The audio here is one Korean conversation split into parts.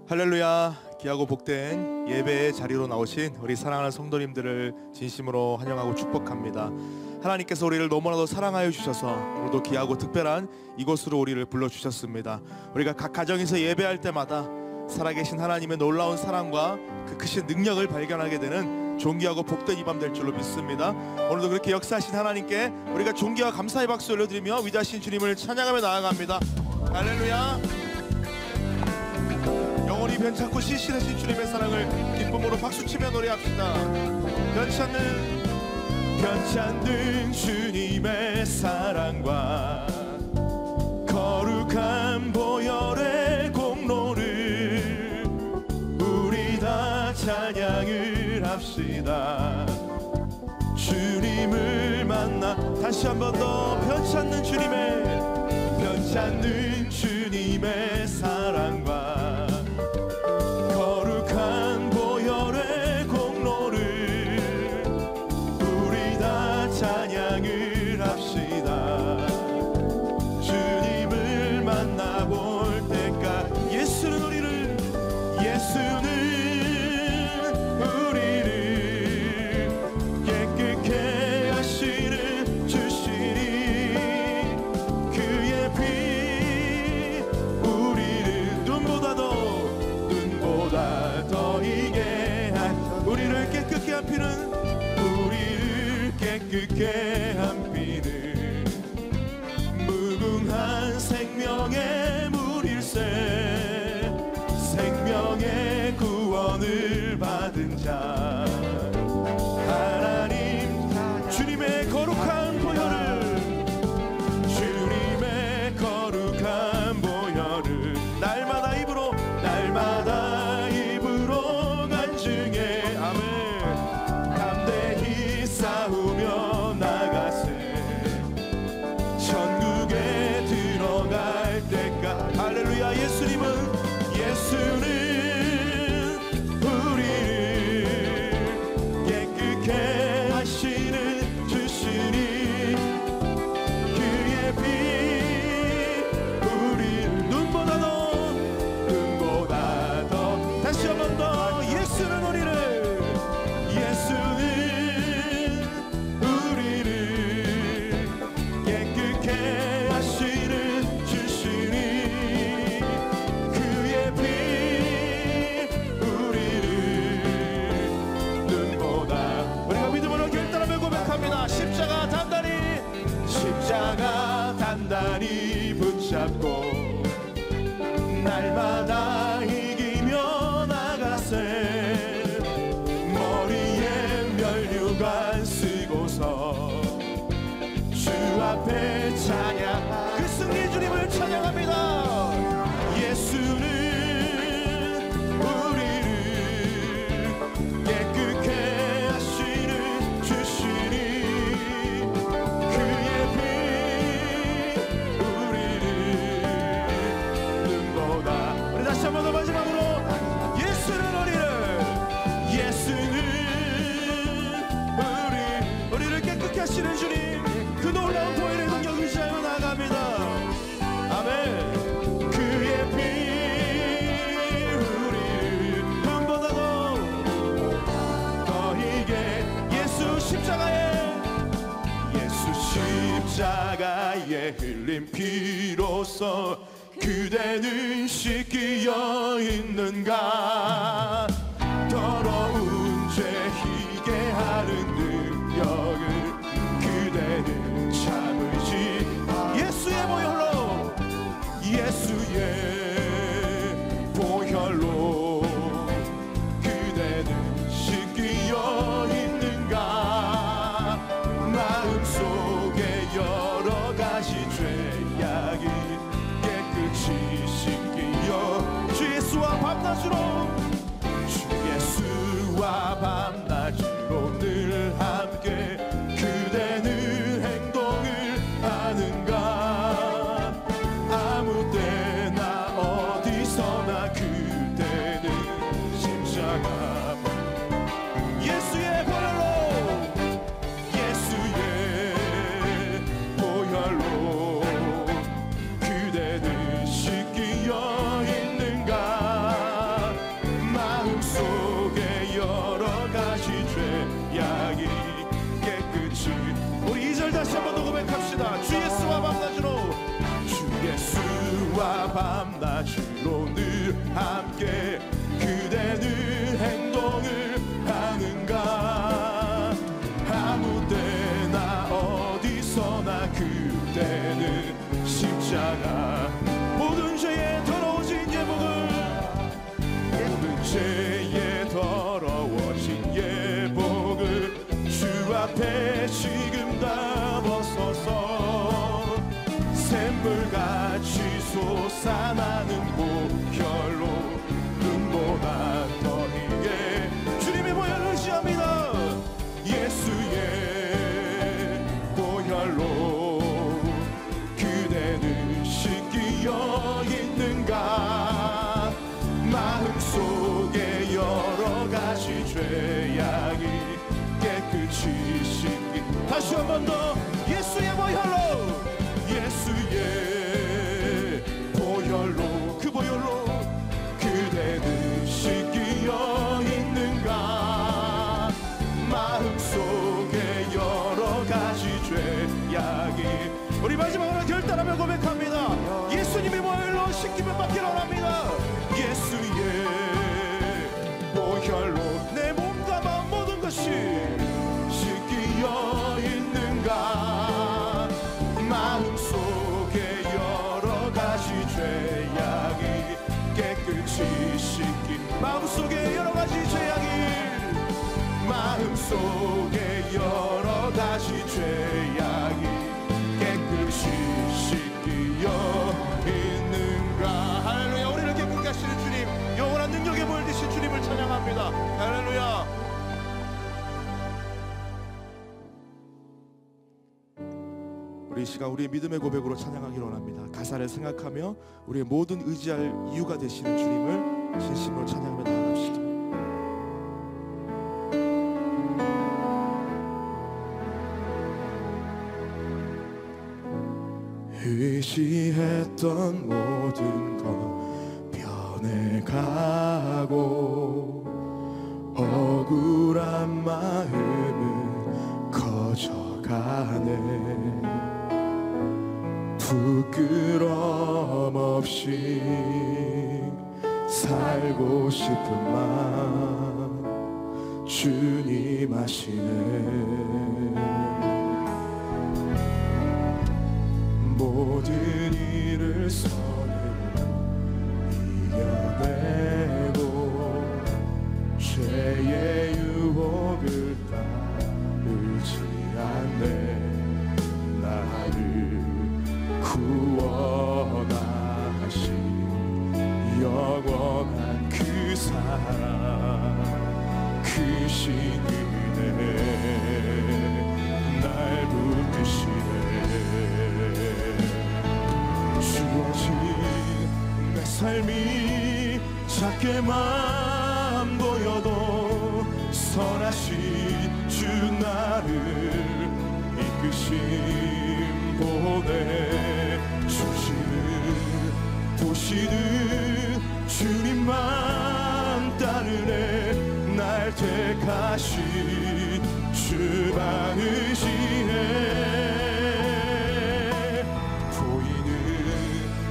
할렐루야. 귀하고 복된 예배의 자리로 나오신 우리 사랑하는 성도님들을 진심으로 환영하고 축복합니다. 하나님께서 우리를 너무나도 사랑하여 주셔서 오늘도 귀하고 특별한 이곳으로 우리를 불러주셨습니다. 우리가 각 가정에서 예배할 때마다 살아계신 하나님의 놀라운 사랑과 그 크신 능력을 발견하게 되는 존귀하고 복된 이 밤 될 줄로 믿습니다. 오늘도 그렇게 역사하신 하나님께 우리가 존귀와 감사의 박수 올려드리며 위대하신 주님을 찬양하며 나아갑니다. 할렐루야. 영원히 변찮고 시시하신 주님의 사랑을 기쁨으로 박수치며 노래합시다. 변찮는 주님의 사랑과 거룩한 보혈의 공로를 우리 다 찬양을 합시다. 주님을 만나 다시 한 번 더 변찮는 주님의 사랑과 거룩한 보혈의 공로를 우리 다 찬양을 합시다. 주님을 만나볼 때까지 예수는 우리를 깨끗게 하시는 주시니 그의 피 우리를 눈보다 더 이게 우리를 깨끗게 한 피는 무궁한 생명의 물일세. 생명의 구원을 받은 자 하나님 주님의 거룩한 보혈을 날마다 입으로 간증해. 아멘. 담대히 싸우며 나가세. 천국에 들어갈 때까지. 할렐루야. 예수는 우리를 깨끗게 하시는 주시니 그의 피 우리를 눈보다 더 다시 한 번 더 예수는 우리를 깨끗게 하시는 주시니 그의 피 우리를 눈보다. 우리가 믿음으로 결단하며 고백합니다. 십자가 단단히 붙잡고 날마다 이기며 나가세. 머리에 면류관 쓰고서 주 앞에 찬양. 그 승리 주님을 찬양합니다. 예수는 우리를 깨끗게 하시는 주시니 그의 피 우리를 눈보다. 우리 다시 한 번 더 마지막으로 예수는 우리를 깨끗게 하시는 주님, 그 놀라운 보혈의 능력 의지하며 나아갑니다. 아멘. 그의 피 우리를 눈보다 더 이게 예수 십자가에 흘린 피로써 그대는 씻기어 있는가. 더러운 죄 희게 하는 능력을 그대는 참으시. 예수의 보혈로 그대는 씻기어 있는가. 마음속에 여러 가지 죄악이 깨끗이 씻기어 주 예수와 밤낮으로 늘 함께 그대는 행동을 하는가. 아무 때나 어디서나 그대는 십자가 예수의 보혈로 그대는 씻기어 있는가. 다시 한 번 더 고백합시다. 주 예수와 밤낮으로, 주 예수와 밤낮으로 늘 함께 그대는 행동을 하는가. 아무 때나 어디서나 그대는 십자가 모든 죄에 더러워진 예복을, 모든 죄에 더러워진 예복을 주 앞에 지금 다 벗어서 샘물같이 솟아나는 보혈로 눈보다 더 희게 주님의 보혈을 의지합니다. 예수의 보혈로 그대는 씻기어 있는가. 마음속에 여러 가지 죄악이 깨끗이 씻기. 다시 한 번 더 예수의 보혈로, 예수의 보혈로, 그 보혈로 그대는 씻기어 있는가. 마음속에 여러 가지 죄악이. 우리 마지막으로 결단하며 고백합니다. 예수님의 보혈로 씻기면 받기를 원합니다. 예수의 보혈로 내 몸과 마음 모든 것이 씻기어 있는가. 마음속에 여러 가지 죄악이 깨끗이 씻기. 마음속에 여러 가지 죄악이, 마음속에 여러 가지 죄악이 깨끗이 씻기어 있는가. 할렐루야. 우리를 깨끗게 하시는 주님, 영원한 능력의 보혈 되신 주님을 찬양합니다. 할렐루야. 우리 이 시간 우리의 믿음의 고백으로 찬양하기를 원합니다. 가사를 생각하며 우리의 모든 의지할 이유가 되시는 주님을 진심으로 찬양하며 나아갑시다. 의지했던 모든 것 변해가고 억울한 마음은 커져가네. 부끄럼 없이 살고 싶은 마음 주님 아시네. 모든 일을 선으로 이겨내고 죄의 유혹을 따르지 않네. 나를 구원하신 영원한 그 사랑, 그 신은혜 날 붙드시네. 주어진 내 삶이 작게만 보여도 선하신 주 나를 이끄심 보내 주시는 보시는 주님만 따르네. 날 택하신 주 많으시네. 보이는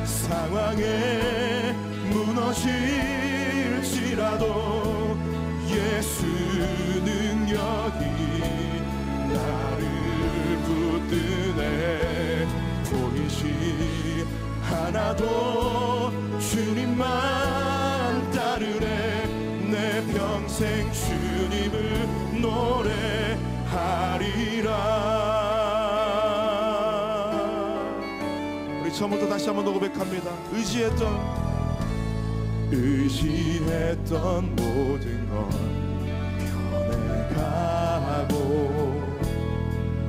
상황에 무너질지라도 예수 능력이 나를 붙드네. 보이지 않아도 주님만 따르네. 내 평생 주님을 노래하리라. 우리 처음부터 다시 한번 더 고백합니다. 의지했던 모든 건 변해가고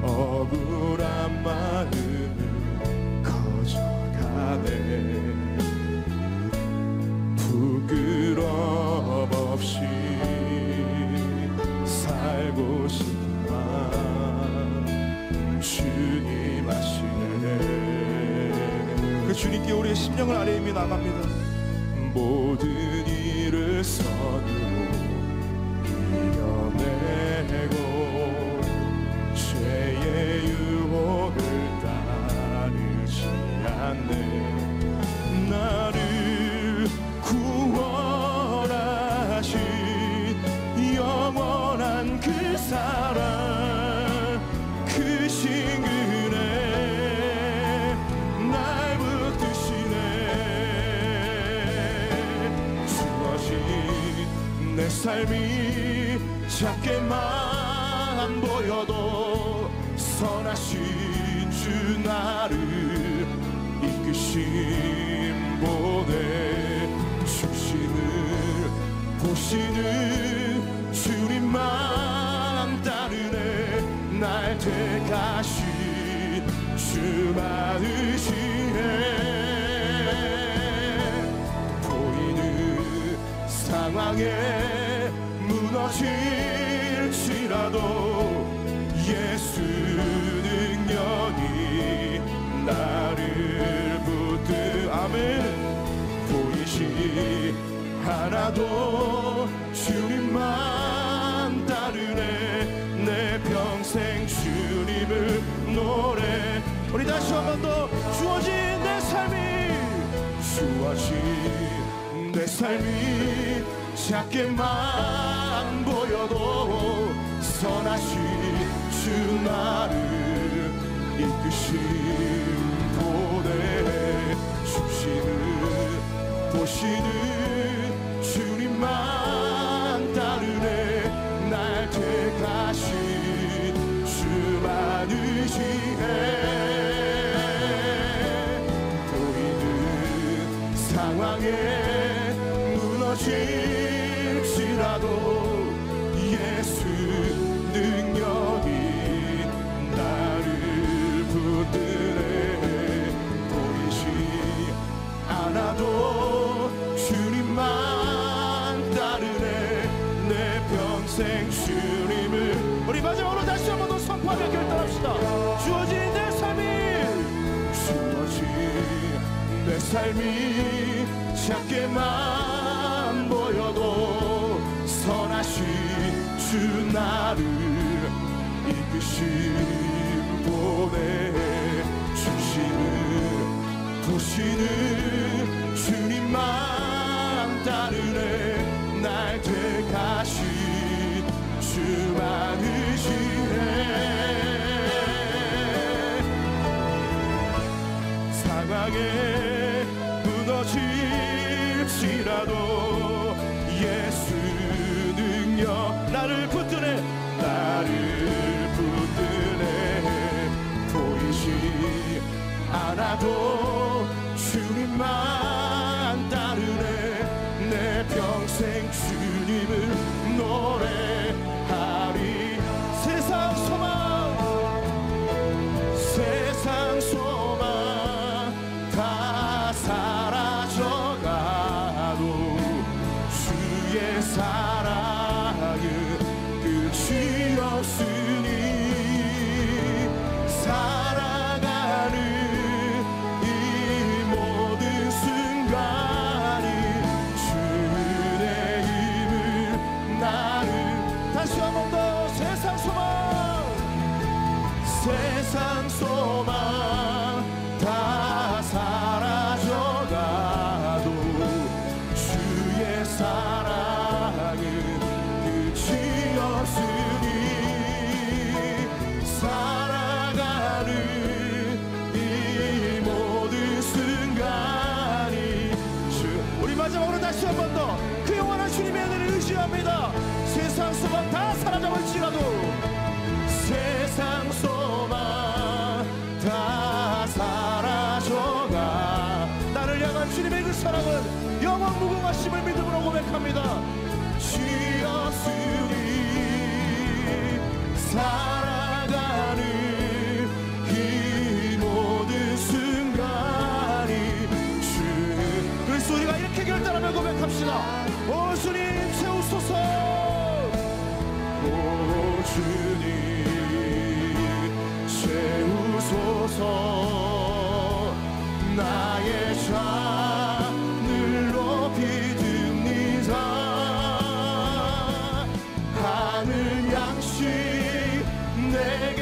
억울한 마음은 커져가네. 부끄럼 없이 살고 싶은 마음 주님 아시네. 그 주님께 우리의 심령을 아뢰며 나갑니다. 모든 일을 선으로 이겨내고 죄의 유혹 삶이 작게만 보여도 선하신 주 나를 이끄심 보내 중심을 보시는 주님만 따르네 날 택하신 주 많으시네 보이는 상황에 무너질지라도 예수 능력이 나를 붙들 아멘 보이지 않아도 주님만 따르네 내 평생 주님을 노래 우리 다시 한 번 더 주어진 내 삶이 주어진 내 삶이 작게만 보여도 선하신 주 나를 이끄심 보내 중심을 보시는 주님만 따르네 날 택하신 주 많으시네 보이는 상황에 무너질지라도 예수 능력이 나를 붙드네 보이지 않아도 주님만 따르네 내 평생 주님을 우리 마지막으로 다시 한 번 더 선포하며 결단합시다 주어진 내 삶이 주어진 내 삶이 작게만 보여도 선하신 주 나를 이끄심 보내 중심을 보시는 주님만 따르네 날 택하신 주 많으시네 상황에 무너질지라도 예수 능력 나를 붙드네 보이지 않아도 주님만 따르네 내 평생 주님을 노래하리 세상 소망 다 사라져가도 주의 사랑은 끝이 없으니 살아가는 이 모든 순간이 주의 힘을 나를 다시 한 번 더 세상 소망 다 사라져가도 주의 사랑은 끝이 없으니 살아가는 이 모든 순간이 우리 마지막으로 다시 한 번 더 그 영원한 주님의 은혜를 의지합니다 세상 소망 다 사라져버릴지라도 세상 소망 다 사라져가 나를 향한 주님의 그 사랑은 영원 무궁하심을 믿음으로 고백합니다 주였으니 살아가는 이 모든 순간이 주 그래서 우리가 이렇게 결단하며 고백합시다 오 주님 채우소서 오 주님 채우소서 나의 잔을 높이 듭니다 하늘 양식 내게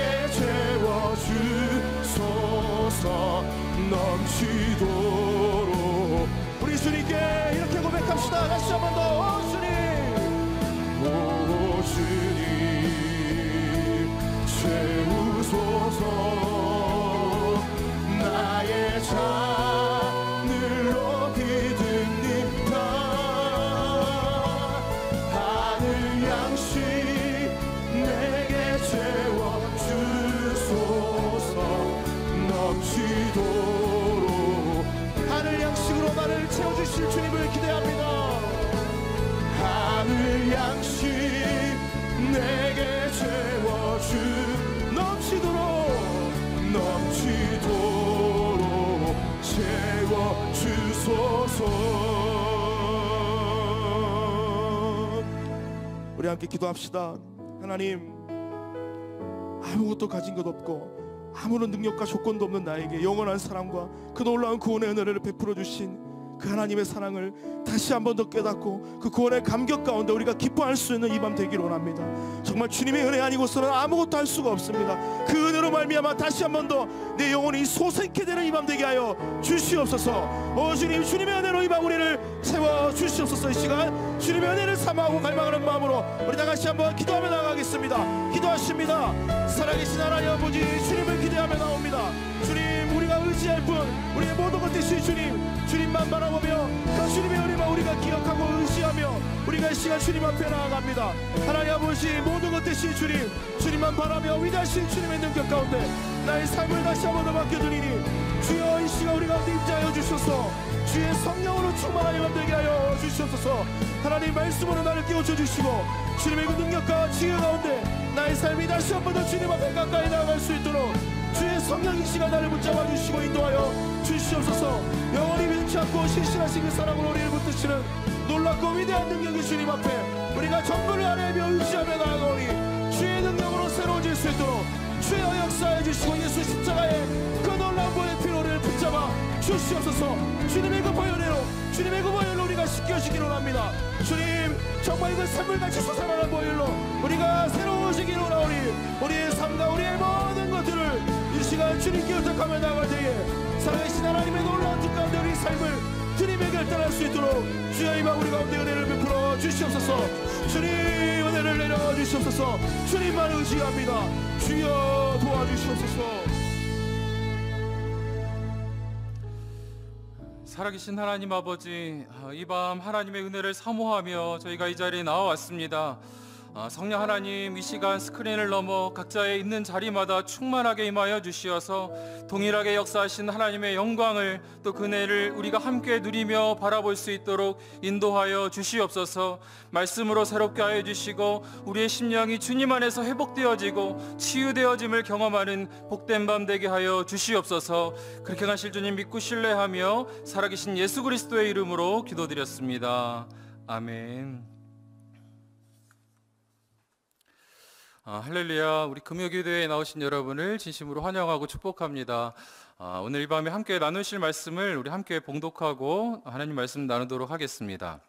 채워주소서 넘치도록 우리 주님께 이렇게 고백합시다 다시 한 번 더 오 주님 채우소서 나의 잔을 높이 듭니다 하늘 주실 주님을 기대합니다. 하늘 양식 내게 채워주 넘치도록 채워주소서. 우리 함께 기도합시다. 하나님, 아무것도 가진 것 없고 아무런 능력과 조건도 없는 나에게 영원한 사랑과 그 놀라운 구원의 은혜를 베풀어 주신 그 하나님의 사랑을 다시 한 번 더 깨닫고 그 구원의 감격 가운데 우리가 기뻐할 수 있는 이 밤 되기를 원합니다. 정말 주님의 은혜 아니고서는 아무것도 할 수가 없습니다. 그 은혜로 말미암아 다시 한 번 더 내 영혼이 소생케 되는 이 밤 되게 하여 주시옵소서. 주님, 주님의 은혜로 이 밤 우리를 세워 주시옵소서. 이 시간 주님의 은혜를 사모하고 갈망하는 마음으로 우리 다 같이 한번 기도하며 나가겠습니다. 기도하십니다. 살아계신 하나님 아버지, 주님을 기대하며 나옵니다. 주님, 우리가 의지할 뿐 우리의 모든 것 되신 주님만 바라보며 그 주님의 은혜만 우리가 기억하고 의지하며 우리가 이 시간 주님 앞에 나아갑니다. 하나님 아버지, 모든 것 되신 주님만 바라며 위대하신 주님의 능력 가운데 나의 삶을 다시 한 번 더 맡겨드리니 주여, 이 시간 우리 가운데 임재하여 주셔서 주의 성령으로 충만하게 만들게 하여 주시옵소서. 하나님 말씀으로 나를 깨우쳐 주시고 주님의 그 능력과 지혜 가운데 나의 삶이 다시 한 번 더 주님 앞에 가까이 나아갈 수 있도록 주의 성령 이 시간 나를 붙잡아 주시고 인도하여 주시옵소서. 영원히 변치 않고 신실하신 그 사랑으로 우리를 붙드시는 놀랍고 위대한 능력이 주님 앞에 우리가 전부를 아뢰며 의지하며 나아가오니 주의 능력으로 새로워질 수 있도록 주여 역사해 주시고 예수 십자가의 그 놀라운 보혈의 피로 우리를 붙잡아 주시옵소서. 주님의 그 보혈로 주님의 그 보혈로 우리가 씻겨지기를 원합니다. 주님, 정말 그 샘물같이 솟아나는 보혈로 우리가 새로워지기를 원하오니 우리의 삶과 우리의 모든 것들을 이 시간 주님께 의탁하며 나아갈 때에 살아계신 하나님의 놀라운 뜻 가운데 우리 삶을 주님의 결단할 수 있도록 주여 이밤 우리 가운데 은혜를 베풀어 주시옵소서. 주님, 은혜를 내려 주시옵소서. 주님만 의지합니다. 주여 도와주시옵소서. 살아계신 하나님 아버지, 이 밤 하나님의 은혜를 사모하며 저희가 이 자리에 나와왔습니다. 성령 하나님, 이 시간 스크린을 넘어 각자의 있는 자리마다 충만하게 임하여 주시어서 동일하게 역사하신 하나님의 영광을 또 그 은혜를 우리가 함께 누리며 바라볼 수 있도록 인도하여 주시옵소서. 말씀으로 새롭게 하여 주시고 우리의 심령이 주님 안에서 회복되어지고 치유되어짐을 경험하는 복된 밤 되게 하여 주시옵소서. 그렇게 하실 주님 믿고 신뢰하며 살아계신 예수 그리스도의 이름으로 기도드렸습니다. 아멘. 할렐루야. 우리 금요기도에 나오신 여러분을 진심으로 환영하고 축복합니다. 오늘 이 밤에 함께 나누실 말씀을 우리 함께 봉독하고 하나님 말씀 나누도록 하겠습니다.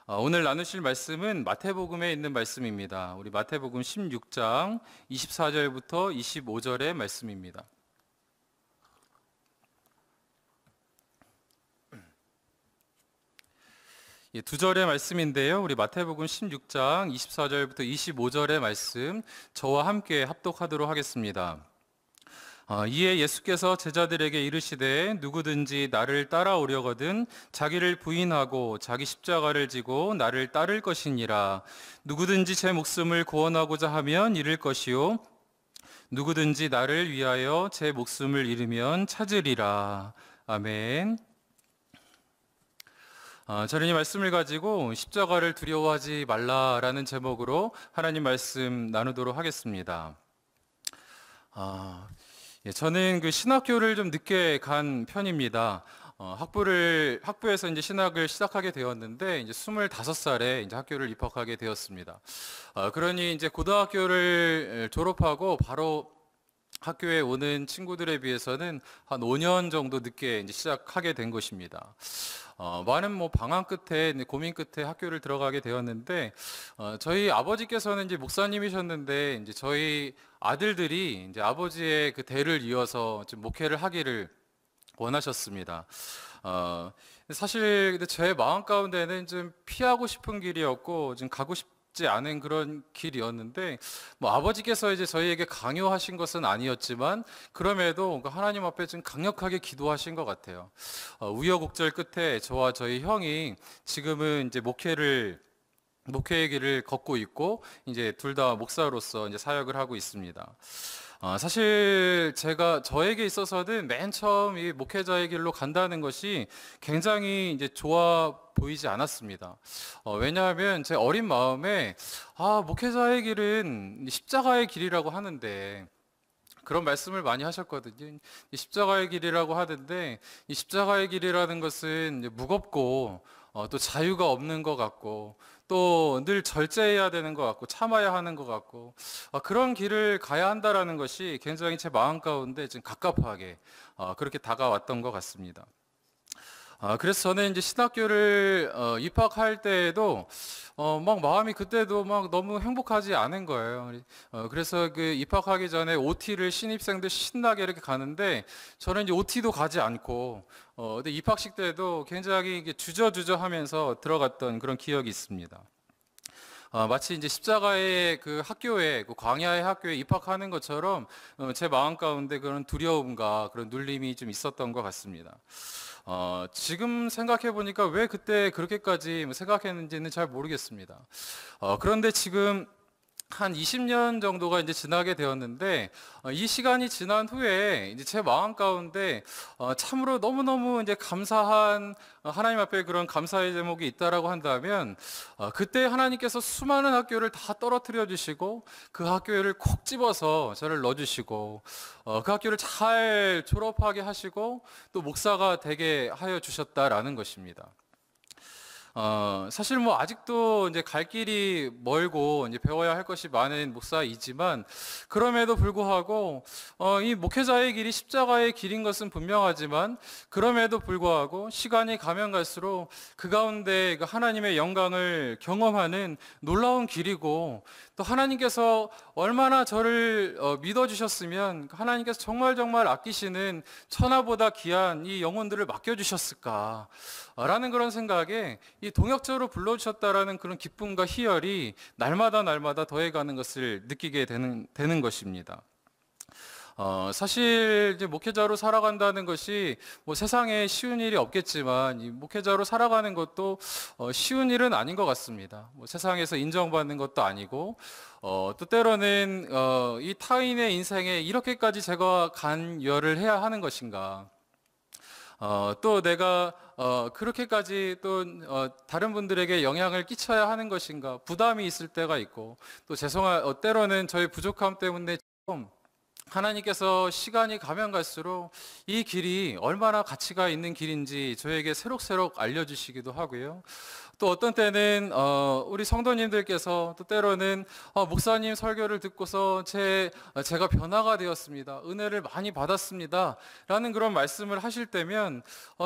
오늘 나누실 말씀은 마태복음에 있는 말씀입니다. 우리 마태복음 16장 24절부터 25절의 말씀입니다. 두 절의 말씀인데요. 우리 마태복음 16장 24절부터 25절의 말씀 저와 함께 합독하도록 하겠습니다. 이에 예수께서 제자들에게 이르시되 누구든지 나를 따라오려거든 자기를 부인하고 자기 십자가를 지고 나를 따를 것이니라. 누구든지 제 목숨을 구원하고자 하면 잃을 것이요 누구든지 나를 위하여 제 목숨을 잃으면 찾으리라. 아멘. 저는 이 말씀을 가지고 십자가를 두려워하지 말라라는 제목으로 하나님 말씀 나누도록 하겠습니다. 저는 그 신학교를 좀 늦게 간 편입니다. 학부에서 이제 신학을 시작하게 되었는데 이제 25살에 이제 학교를 입학하게 되었습니다. 그러니 이제 고등학교를 졸업하고 바로 학교에 오는 친구들에 비해서는 한 5년 정도 늦게 이제 시작하게 된 것입니다. 많은 방황 끝에 고민 끝에 학교를 들어가게 되었는데 저희 아버지께서는 이제 목사님이셨는데 이제 저희 아들들이 이제 아버지의 그 대를 이어서 좀 목회를 하기를 원하셨습니다. 사실 근데 제 마음 가운데는 좀 피하고 싶은 길이었고 좀 가고 싶지 않은 그런 길이었는데 아버지께서 이제 저희에게 강요하신 것은 아니었지만 그럼에도 하나님 앞에 좀 강력하게 기도하신 것 같아요. 우여곡절 끝에 저와 저희 형이 지금은 이제 목회의 길을 걷고 있고 이제 둘 다 목사로서 이제 사역을 하고 있습니다. 사실 저에게 있어서는 맨 처음 이 목회자의 길로 간다는 것이 굉장히 이제 좋아 보이지 않았습니다. 왜냐하면 제 어린 마음에 목회자의 길은 십자가의 길이라고 하는데 그런 말씀을 많이 하셨거든요. 이 십자가의 길이라고 하던데 이 십자가의 길이라는 것은 이제 무겁고 또 자유가 없는 것 같고 또 늘 절제해야 되는 것 같고 참아야 하는 것 같고 그런 길을 가야 한다라는 것이 굉장히 제 마음 가운데 지금 갑갑하게 그렇게 다가왔던 것 같습니다. 그래서 저는 이제 신학교를 입학할 때에도 막 마음이 그때도 막 너무 행복하지 않은 거예요. 그래서 그 입학하기 전에 OT를 신입생들 신나게 이렇게 가는데 저는 이제 OT도 가지 않고 근데 입학식 때도 굉장히 이게 주저주저하면서 들어갔던 그런 기억이 있습니다. 마치 이제 십자가의 그 학교에, 그 광야의 학교에 입학하는 것처럼 제 마음 가운데 그런 두려움과 그런 눌림이 좀 있었던 것 같습니다. 지금 생각해 보니까 왜 그때 그렇게까지 생각했는지는 잘 모르겠습니다. 그런데 지금 한 20년 정도가 이제 지나게 되었는데 이 시간이 지난 후에 이제 제 마음 가운데 참으로 너무너무 이제 감사한 하나님 앞에 그런 감사의 제목이 있다라고 한다면 그때 하나님께서 수많은 학교를 다 떨어뜨려 주시고 그 학교를 콕 집어서 저를 넣어 주시고 그 학교를 잘 졸업하게 하시고 또 목사가 되게 하여 주셨다라는 것입니다. 사실 뭐 아직도 이제 갈 길이 멀고 이제 배워야 할 것이 많은 목사이지만 그럼에도 불구하고 이 목회자의 길이 십자가의 길인 것은 분명하지만 그럼에도 불구하고 시간이 가면 갈수록 그 가운데 그 하나님의 영광을 경험하는 놀라운 길이고 또 하나님께서 얼마나 저를 믿어주셨으면 하나님께서 정말 아끼시는 천하보다 귀한 이 영혼들을 맡겨주셨을까 라는 그런 생각에 이 동역자로 불러주셨다라는 그런 기쁨과 희열이 날마다 더해가는 것을 느끼게 되는 것입니다. 사실 이제 목회자로 살아간다는 것이 뭐 세상에 쉬운 일이 없겠지만 이 목회자로 살아가는 것도 쉬운 일은 아닌 것 같습니다. 뭐 세상에서 인정받는 것도 아니고 또 때로는 이 타인의 인생에 이렇게까지 제가 간여를 해야 하는 것인가? 또 내가 그렇게까지 또 다른 분들에게 영향을 끼쳐야 하는 것인가? 부담이 있을 때가 있고 또 때로는 저희 부족함 때문에 좀 하나님께서 시간이 가면 갈수록 이 길이 얼마나 가치가 있는 길인지 저에게 새록새록 알려주시기도 하고요. 또 어떤 때는 우리 성도님들께서 또 때로는 목사님 설교를 듣고서 제가 변화가 되었습니다. 은혜를 많이 받았습니다. 라는 그런 말씀을 하실 때면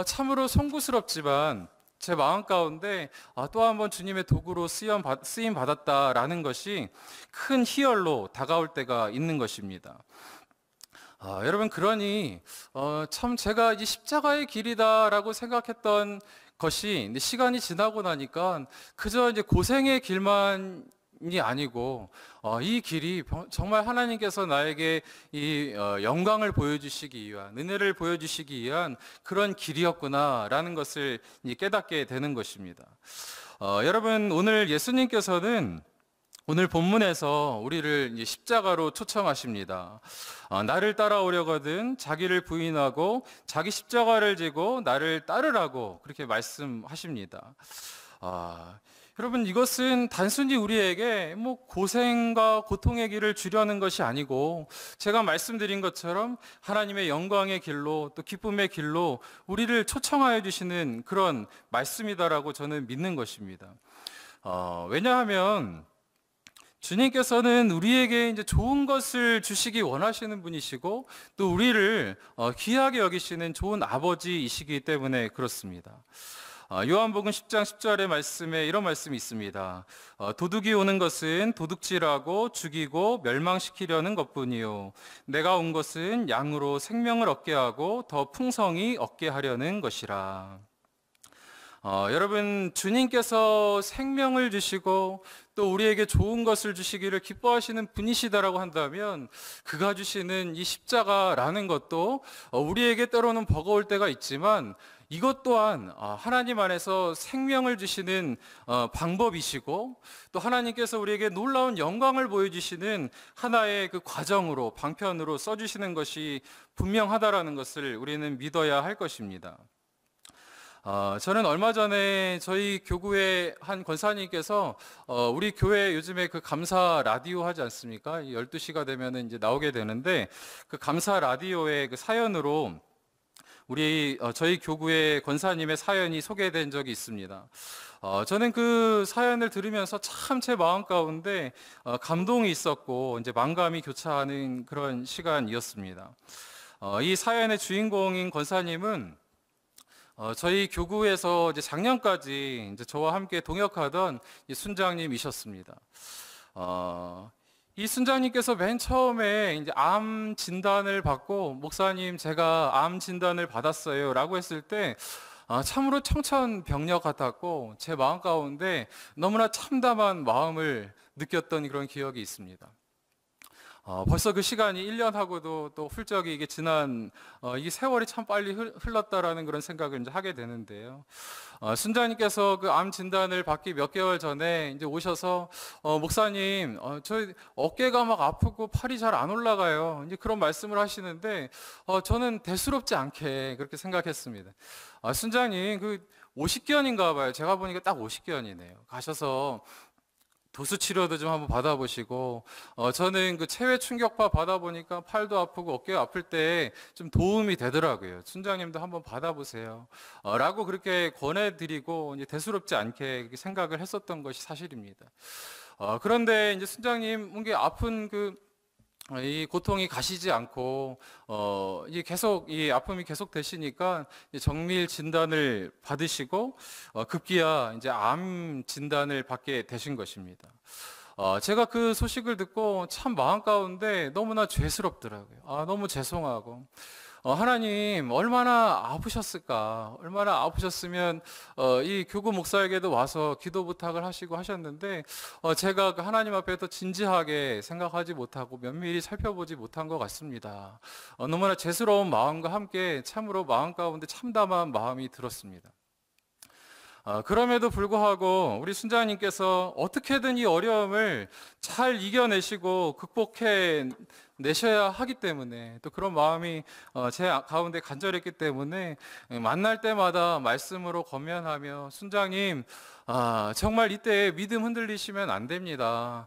참으로 송구스럽지만 제 마음 가운데 또 한 번 주님의 도구로 쓰임 받았다라는 것이 큰 희열로 다가올 때가 있는 것입니다. 여러분 그러니 참 제가 이 십자가의 길이다라고 생각했던 것이 시간이 지나고 나니까 그저 이제 고생의 길만이 아니고 이 길이 정말 하나님께서 나에게 이 영광을 보여주시기 위한 은혜를 보여주시기 위한 그런 길이었구나라는 것을 깨닫게 되는 것입니다. 여러분 오늘 예수님께서는 오늘 본문에서 우리를 이제 십자가로 초청하십니다. 나를 따라오려거든 자기를 부인하고 자기 십자가를 지고 나를 따르라고 그렇게 말씀하십니다. 여러분 이것은 단순히 우리에게 뭐 고생과 고통의 길을 주려는 것이 아니고 제가 말씀드린 것처럼 하나님의 영광의 길로 또 기쁨의 길로 우리를 초청하여 주시는 그런 말씀이다라고 저는 믿는 것입니다. 왜냐하면 주님께서는 우리에게 이제 좋은 것을 주시기 원하시는 분이시고 또 우리를 귀하게 여기시는 좋은 아버지이시기 때문에 그렇습니다. 요한복음 10장 10절의 말씀에 이런 말씀이 있습니다. 도둑이 오는 것은 도둑질하고 죽이고 멸망시키려는 것뿐이요 내가 온 것은 양으로 생명을 얻게 하고 더 풍성히 얻게 하려는 것이라. 여러분 주님께서 생명을 주시고 또 우리에게 좋은 것을 주시기를 기뻐하시는 분이시다라고 한다면 그가 주시는 이 십자가라는 것도 우리에게 때로는 버거울 때가 있지만 이것 또한 하나님 안에서 생명을 주시는 방법이시고, 또 하나님께서 우리에게 놀라운 영광을 보여주시는 하나의 그 과정으로, 방편으로 써주시는 것이 분명하다라는 것을 우리는 믿어야 할 것입니다. 저는 얼마 전에 저희 교구의 한 권사님께서 우리 교회 요즘에 그 감사 라디오 하지 않습니까? 12시가 되면 이제 나오게 되는데, 그 감사 라디오의 그 사연으로 저희 교구의 권사님의 사연이 소개된 적이 있습니다. 저는 그 사연을 들으면서 참 제 마음 가운데 감동이 있었고, 이제 만감이 교차하는 그런 시간이었습니다. 이 사연의 주인공인 권사님은 저희 교구에서 이제 작년까지 이제 저와 함께 동역하던 이 순장님이셨습니다. 이 순장님께서 맨 처음에 이제 암 진단을 받고, 목사님 제가 암 진단을 받았어요라고 했을 때 참으로 청천벽력 같았고, 제 마음 가운데 너무나 참담한 마음을 느꼈던 그런 기억이 있습니다. 벌써 그 시간이 1년하고도 또 훌쩍이 이게 지난 이 세월이 참 빨리 흘렀다라는 그런 생각을 이제 하게 되는데요. 순장님께서 그 암 진단을 받기 몇 개월 전에 이제 오셔서 목사님, 저 어깨가 막 아프고 팔이 잘 안 올라가요. 이제 그런 말씀을 하시는데 저는 대수롭지 않게 그렇게 생각했습니다. 순장님 그 50견인가 봐요. 제가 보니까 딱 50견이네요. 가셔서 도수 치료도 좀 한번 받아보시고, 저는 그 체외 충격파 받아보니까 팔도 아프고 어깨가 아플 때 좀 도움이 되더라고요. 순장님도 한번 받아보세요. 라고 그렇게 권해드리고, 이제 대수롭지 않게 그렇게 생각을 했었던 것이 사실입니다. 그런데 이제 순장님, 이게 아픈 이 고통이 가시지 않고 이 계속 이 아픔이 계속 되시니까 정밀 진단을 받으시고 급기야 이제 암 진단을 받게 되신 것입니다. 제가 그 소식을 듣고 참 마음 가운데 너무나 죄스럽더라고요. 너무 죄송하고, 하나님 얼마나 아프셨을까, 얼마나 아프셨으면 이 교구 목사에게도 와서 기도 부탁을 하시고 하셨는데, 제가 그 하나님 앞에 더 진지하게 생각하지 못하고 면밀히 살펴보지 못한 것 같습니다. 너무나 죄스러운 마음과 함께 참으로 마음 가운데 참담한 마음이 들었습니다. 그럼에도 불구하고 우리 순장님께서 어떻게든 이 어려움을 잘 이겨내시고 극복해 내셔야 하기 때문에, 또 그런 마음이 제 가운데 간절했기 때문에 만날 때마다 말씀으로 권면하며, 순장님 정말 이때 믿음 흔들리시면 안 됩니다.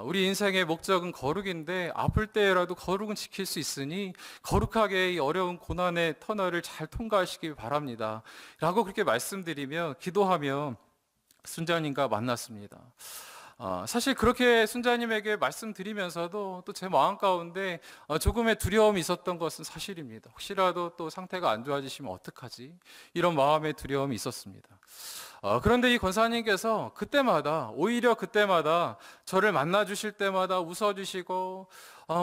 우리 인생의 목적은 거룩인데 아플 때라도 거룩은 지킬 수 있으니 거룩하게 이 어려운 고난의 터널을 잘 통과하시기 바랍니다. 라고 그렇게 말씀드리며 기도하며 순장님과 만났습니다. 사실 그렇게 순자님에게 말씀드리면서도 또 제 마음 가운데 조금의 두려움이 있었던 것은 사실입니다. 혹시라도 또 상태가 안 좋아지시면 어떡하지? 이런 마음의 두려움이 있었습니다. 그런데 이 권사님께서 오히려 그때마다 저를 만나 주실 때마다 웃어주시고,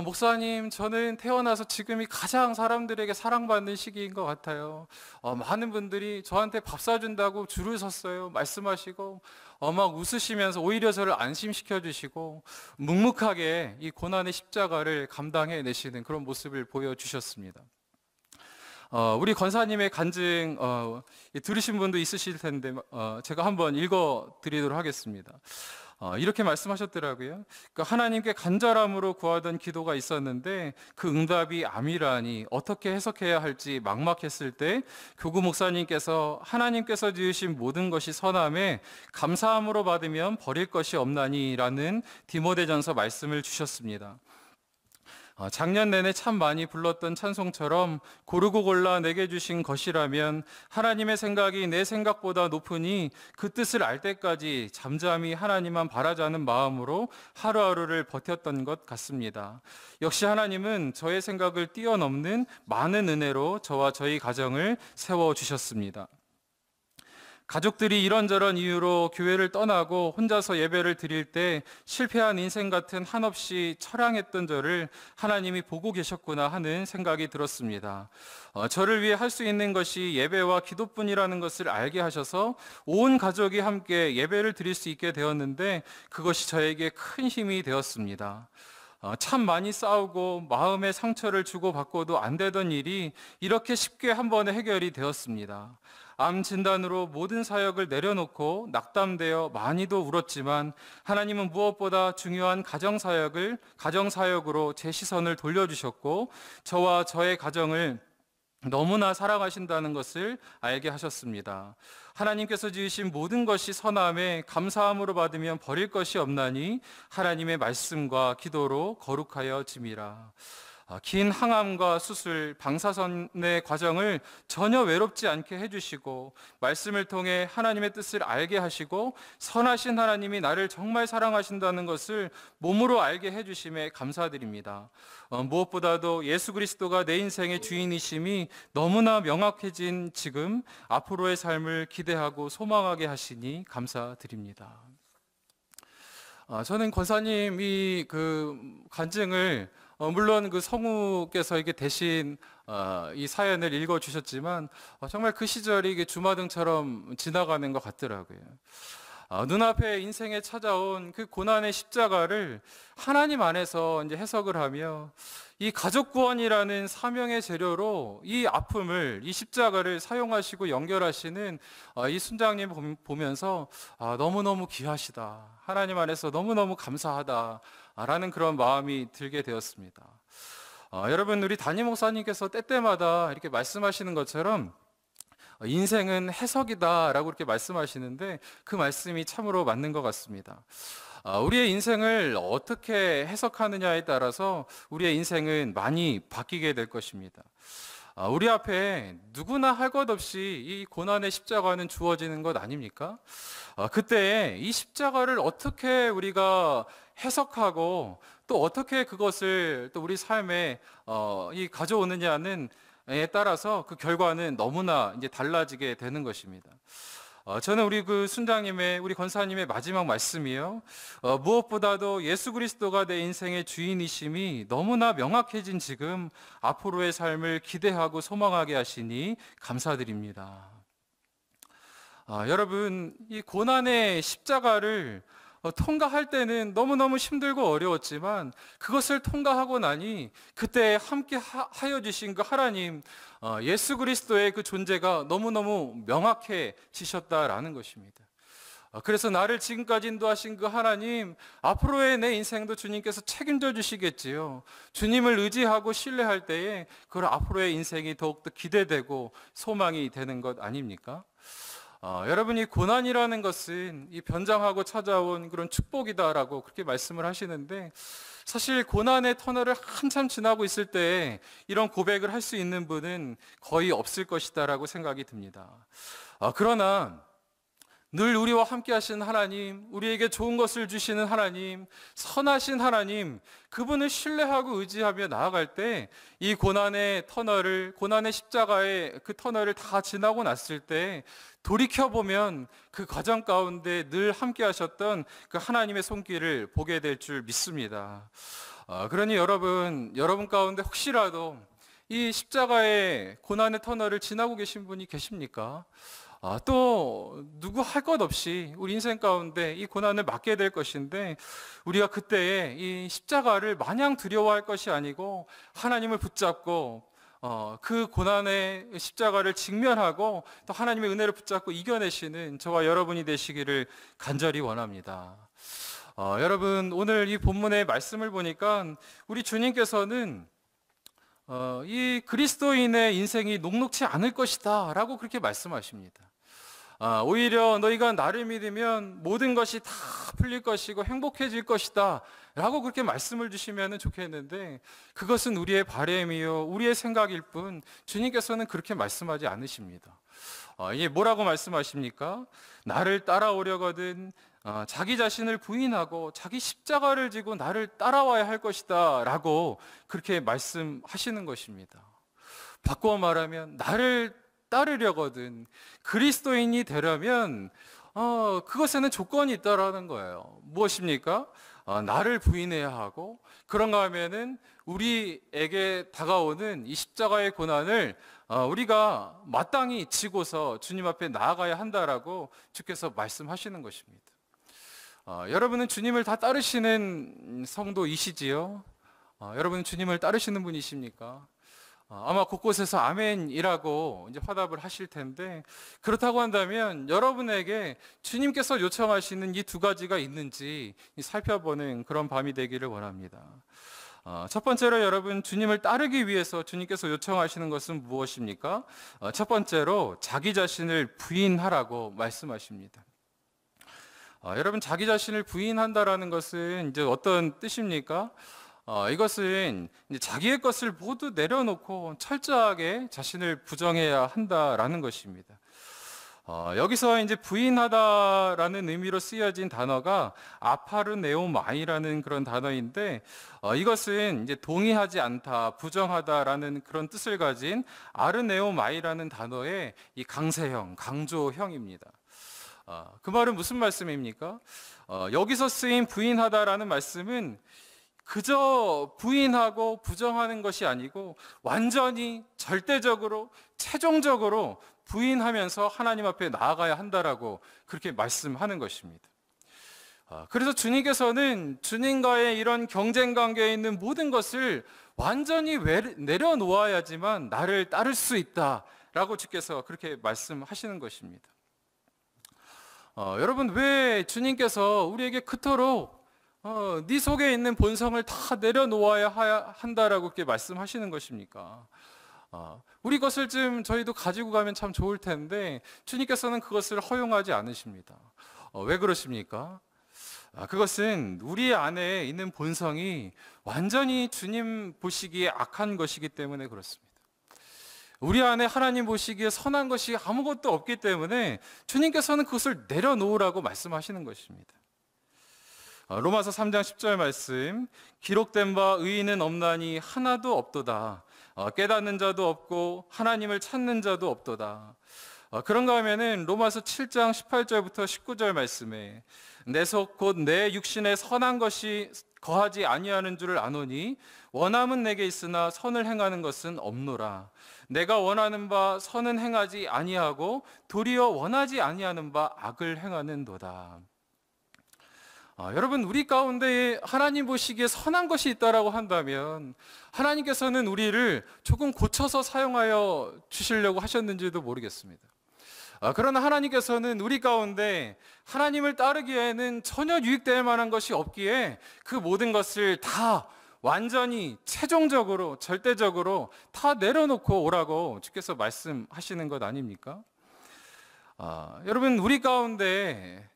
목사님 저는 태어나서 지금이 가장 사람들에게 사랑받는 시기인 것 같아요. 많은 분들이 저한테 밥 사준다고 줄을 섰어요. 말씀하시고 막 웃으시면서 오히려 저를 안심시켜 주시고 묵묵하게 이 고난의 십자가를 감당해 내시는 그런 모습을 보여주셨습니다. 우리 권사님의 간증 들으신 분도 있으실 텐데 제가 한번 읽어 드리도록 하겠습니다. 이렇게 말씀하셨더라고요. 그러니까 하나님께 간절함으로 구하던 기도가 있었는데 그 응답이 암이라니 어떻게 해석해야 할지 막막했을 때 교구 목사님께서 하나님께서 지으신 모든 것이 선함에 감사함으로 받으면 버릴 것이 없나니라는 디모데전서 말씀을 주셨습니다. 작년 내내 참 많이 불렀던 찬송처럼 고르고 골라 내게 주신 것이라면 하나님의 생각이 내 생각보다 높으니 그 뜻을 알 때까지 잠잠히 하나님만 바라자는 마음으로 하루하루를 버텼던 것 같습니다. 역시 하나님은 저의 생각을 뛰어넘는 많은 은혜로 저와 저희 가정을 세워주셨습니다. 가족들이 이런저런 이유로 교회를 떠나고 혼자서 예배를 드릴 때 실패한 인생 같은 한없이 처량했던 저를 하나님이 보고 계셨구나 하는 생각이 들었습니다. 저를 위해 할 수 있는 것이 예배와 기도뿐이라는 것을 알게 하셔서 온 가족이 함께 예배를 드릴 수 있게 되었는데 그것이 저에게 큰 힘이 되었습니다. 참 많이 싸우고 마음의 상처를 주고받고도 안 되던 일이 이렇게 쉽게 한 번에 해결이 되었습니다. 암 진단으로 모든 사역을 내려놓고 낙담되어 많이도 울었지만 하나님은 무엇보다 중요한 가정사역으로 제 시선을 돌려주셨고 저와 저의 가정을 너무나 사랑하신다는 것을 알게 하셨습니다. 하나님께서 지으신 모든 것이 선함에 감사함으로 받으면 버릴 것이 없나니 하나님의 말씀과 기도로 거룩하여 짐이라. 긴 항암과 수술, 방사선의 과정을 전혀 외롭지 않게 해주시고 말씀을 통해 하나님의 뜻을 알게 하시고 선하신 하나님이 나를 정말 사랑하신다는 것을 몸으로 알게 해주심에 감사드립니다. 무엇보다도 예수 그리스도가 내 인생의 주인이심이 너무나 명확해진 지금 앞으로의 삶을 기대하고 소망하게 하시니 감사드립니다. 저는 권사님이 그 간증을 물론 그 성우께서 이게 대신 이 사연을 읽어주셨지만 정말 그 시절이 이게 주마등처럼 지나가는 것 같더라고요. 눈앞에 인생에 찾아온 그 고난의 십자가를 하나님 안에서 이제 해석을 하며 이 가족 구원이라는 사명의 재료로 이 아픔을, 이 십자가를 사용하시고 연결하시는 이 순장님 보면서 너무너무 귀하시다. 하나님 안에서 너무너무 감사하다라는 그런 마음이 들게 되었습니다. 여러분, 우리 담임 목사님께서 때때마다 이렇게 말씀하시는 것처럼 인생은 해석이다라고 이렇게 말씀하시는데 그 말씀이 참으로 맞는 것 같습니다. 우리의 인생을 어떻게 해석하느냐에 따라서 우리의 인생은 많이 바뀌게 될 것입니다. 우리 앞에 누구나 할 것 없이 이 고난의 십자가는 주어지는 것 아닙니까? 그때 이 십자가를 어떻게 우리가 해석하고 또 어떻게 그것을 또 우리 삶에 가져오느냐는 에 따라서 그 결과는 너무나 이제 달라지게 되는 것입니다. 저는 우리 그 순장님의, 우리 권사님의 마지막 말씀이요. 무엇보다도 예수 그리스도가 내 인생의 주인이심이 너무나 명확해진 지금 앞으로의 삶을 기대하고 소망하게 하시니 감사드립니다. 여러분, 이 고난의 십자가를 통과할 때는 너무너무 힘들고 어려웠지만 그것을 통과하고 나니 그때 함께 하여 주신 그 하나님, 예수 그리스도의 그 존재가 너무너무 명확해지셨다라는 것입니다. 그래서 나를 지금까지 인도하신 그 하나님, 앞으로의 내 인생도 주님께서 책임져 주시겠지요. 주님을 의지하고 신뢰할 때에 그 앞으로의 인생이 더욱더 기대되고 소망이 되는 것 아닙니까? 여러분이 고난이라는 것은 이 변장하고 찾아온 그런 축복이다라고 그렇게 말씀을 하시는데 사실 고난의 터널을 한참 지나고 있을 때 이런 고백을 할 수 있는 분은 거의 없을 것이다라고 생각이 듭니다. 그러나 늘 우리와 함께 하시는 하나님, 우리에게 좋은 것을 주시는 하나님, 선하신 하나님, 그분을 신뢰하고 의지하며 나아갈 때 이 고난의 터널을, 고난의 십자가의 그 터널을 다 지나고 났을 때 돌이켜보면 그 과정 가운데 늘 함께 하셨던 그 하나님의 손길을 보게 될 줄 믿습니다. 그러니 여러분 가운데 혹시라도 이 십자가의 고난의 터널을 지나고 계신 분이 계십니까? 또 누구 할 것 없이 우리 인생 가운데 이 고난을 맞게 될 것인데 우리가 그때에 이 십자가를 마냥 두려워할 것이 아니고 하나님을 붙잡고 그 고난의 십자가를 직면하고 또 하나님의 은혜를 붙잡고 이겨내시는 저와 여러분이 되시기를 간절히 원합니다. 여러분, 오늘 이 본문의 말씀을 보니까 우리 주님께서는 이 그리스도인의 인생이 녹록지 않을 것이다 라고 그렇게 말씀하십니다. 오히려 너희가 나를 믿으면 모든 것이 다 풀릴 것이고 행복해질 것이다 라고 그렇게 말씀을 주시면 좋겠는데 그것은 우리의 바람이요 우리의 생각일 뿐 주님께서는 그렇게 말씀하지 않으십니다. 이게 뭐라고 말씀하십니까? 나를 따라오려거든 자기 자신을 부인하고 자기 십자가를 지고 나를 따라와야 할 것이다 라고 그렇게 말씀하시는 것입니다. 바꿔 말하면 나를 따르려거든 그리스도인이 되려면 그것에는 조건이 있다라는 거예요. 무엇입니까? 나를 부인해야 하고 그런가 하면은 우리에게 다가오는 이 십자가의 고난을 우리가 마땅히 지고서 주님 앞에 나아가야 한다라고 주께서 말씀하시는 것입니다. 여러분은 주님을 다 따르시는 성도이시지요? 여러분 주님을 따르시는 분이십니까? 아마 곳곳에서 아멘이라고 이제 화답을 하실 텐데, 그렇다고 한다면 여러분에게 주님께서 요청하시는 이 두 가지가 있는지 살펴보는 그런 밤이 되기를 원합니다. 첫 번째로 여러분, 주님을 따르기 위해서 주님께서 요청하시는 것은 무엇입니까? 첫 번째로 자기 자신을 부인하라고 말씀하십니다. 여러분, 자기 자신을 부인한다라는 것은 이제 어떤 뜻입니까? 이것은 이제 자기의 것을 모두 내려놓고 철저하게 자신을 부정해야 한다라는 것입니다. 여기서 이제 부인하다라는 의미로 쓰여진 단어가 아파르네오마이라는 그런 단어인데, 이것은 이제 동의하지 않다, 부정하다라는 그런 뜻을 가진 아르네오마이라는 단어의 이 강세형, 강조형입니다. 그 말은 무슨 말씀입니까? 여기서 쓰인 부인하다라는 말씀은 그저 부인하고 부정하는 것이 아니고 완전히 절대적으로 최종적으로 부인하면서 하나님 앞에 나아가야 한다라고 그렇게 말씀하는 것입니다. 그래서 주님께서는 주님과의 이런 경쟁 관계에 있는 모든 것을 완전히 내려놓아야지만 나를 따를 수 있다라고 주께서 그렇게 말씀하시는 것입니다. 여러분, 왜 주님께서 우리에게 그토록 네 속에 있는 본성을 다 내려놓아야 한다라고 그렇게 말씀하시는 것입니까? 우리 것을 좀 저희도 가지고 가면 참 좋을 텐데 주님께서는 그것을 허용하지 않으십니다. 왜 그러십니까? 그것은 우리 안에 있는 본성이 완전히 주님 보시기에 악한 것이기 때문에 그렇습니다. 우리 안에 하나님 보시기에 선한 것이 아무것도 없기 때문에 주님께서는 그것을 내려놓으라고 말씀하시는 것입니다. 로마서 3장 10절 말씀, 기록된 바 의인은 없나니 하나도 없도다. 깨닫는 자도 없고 하나님을 찾는 자도 없도다. 그런가 하면은 로마서 7장 18절부터 19절 말씀에 내 속 곧 내 육신에 선한 것이 거하지 아니하는 줄을 아노니 원함은 내게 있으나 선을 행하는 것은 없노라. 내가 원하는 바 선은 행하지 아니하고 도리어 원하지 아니하는 바 악을 행하는도다. 여러분, 우리 가운데 하나님 보시기에 선한 것이 있다라고 한다면 하나님께서는 우리를 조금 고쳐서 사용하여 주시려고 하셨는지도 모르겠습니다. 그러나 하나님께서는 우리 가운데 하나님을 따르기에는 전혀 유익될 만한 것이 없기에 그 모든 것을 다 완전히 최종적으로 절대적으로 다 내려놓고 오라고 주께서 말씀하시는 것 아닙니까? 여러분, 우리 가운데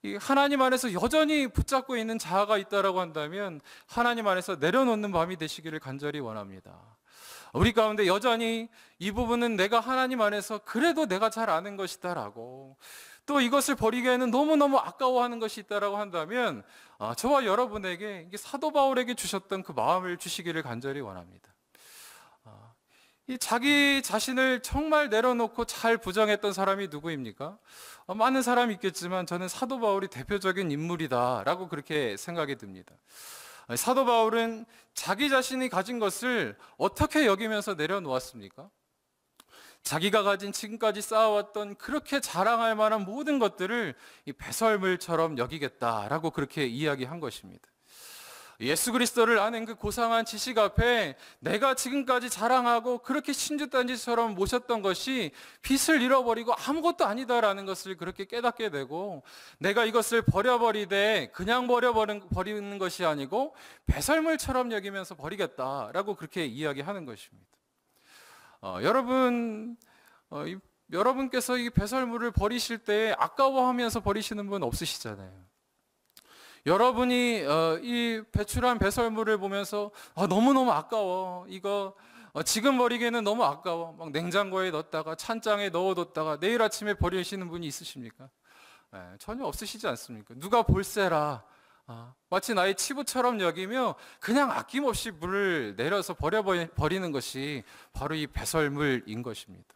이 하나님 안에서 여전히 붙잡고 있는 자아가 있다라고 한다면 하나님 안에서 내려놓는 밤이 되시기를 간절히 원합니다. 우리 가운데 여전히 이 부분은 내가 하나님 안에서 그래도 내가 잘 아는 것이다라고, 또 이것을 버리기에는 너무너무 아까워하는 것이 있다라고 한다면 저와 여러분에게 사도 바울에게 주셨던 그 마음을 주시기를 간절히 원합니다. 이 자기 자신을 정말 내려놓고 잘 부정했던 사람이 누구입니까? 많은 사람이 있겠지만 저는 사도 바울이 대표적인 인물이다라고 그렇게 생각이 듭니다. 사도 바울은 자기 자신이 가진 것을 어떻게 여기면서 내려놓았습니까? 자기가 가진 지금까지 쌓아왔던 그렇게 자랑할 만한 모든 것들을 이 배설물처럼 여기겠다라고 그렇게 이야기한 것입니다. 예수 그리스도를 아는 그 고상한 지식 앞에 내가 지금까지 자랑하고 그렇게 신주단지처럼 모셨던 것이 빛을 잃어버리고 아무것도 아니다라는 것을 그렇게 깨닫게 되고, 내가 이것을 버려버리되 그냥 버리는 것이 아니고 배설물처럼 여기면서 버리겠다라고 그렇게 이야기하는 것입니다. 여러분께서 이 배설물을 버리실 때 아까워하면서 버리시는 분 없으시잖아요. 여러분이 이 배출한 배설물을 보면서 너무너무 아까워, 이거 지금 버리기에는 너무 아까워, 막 냉장고에 넣었다가 찬장에 넣어뒀다가 내일 아침에 버리시는 분이 있으십니까? 전혀 없으시지 않습니까? 누가 볼세라 마치 나의 치부처럼 여기며 그냥 아낌없이 물을 내려서 버리는 것이 바로 이 배설물인 것입니다.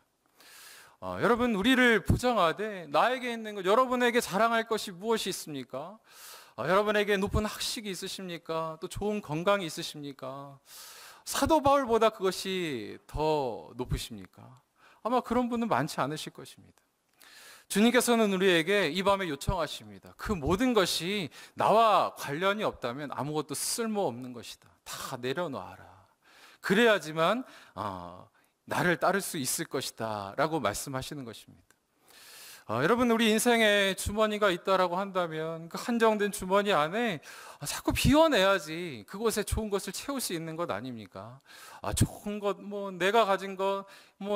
여러분, 우리를 부정하되 나에게 있는 것, 여러분에게 자랑할 것이 무엇이 있습니까? 여러분에게 높은 학식이 있으십니까? 또 좋은 건강이 있으십니까? 사도 바울보다 그것이 더 높으십니까? 아마 그런 분은 많지 않으실 것입니다. 주님께서는 우리에게 이 밤에 요청하십니다. 그 모든 것이 나와 관련이 없다면 아무것도 쓸모없는 것이다. 다 내려놓아라. 그래야지만 나를 따를 수 있을 것이다 라고 말씀하시는 것입니다. 여러분, 우리 인생에 주머니가 있다라고 한다면 그 한정된 주머니 안에 자꾸 비워내야지 그곳에 좋은 것을 채울 수 있는 것 아닙니까? 좋은 것, 내가 가진 것,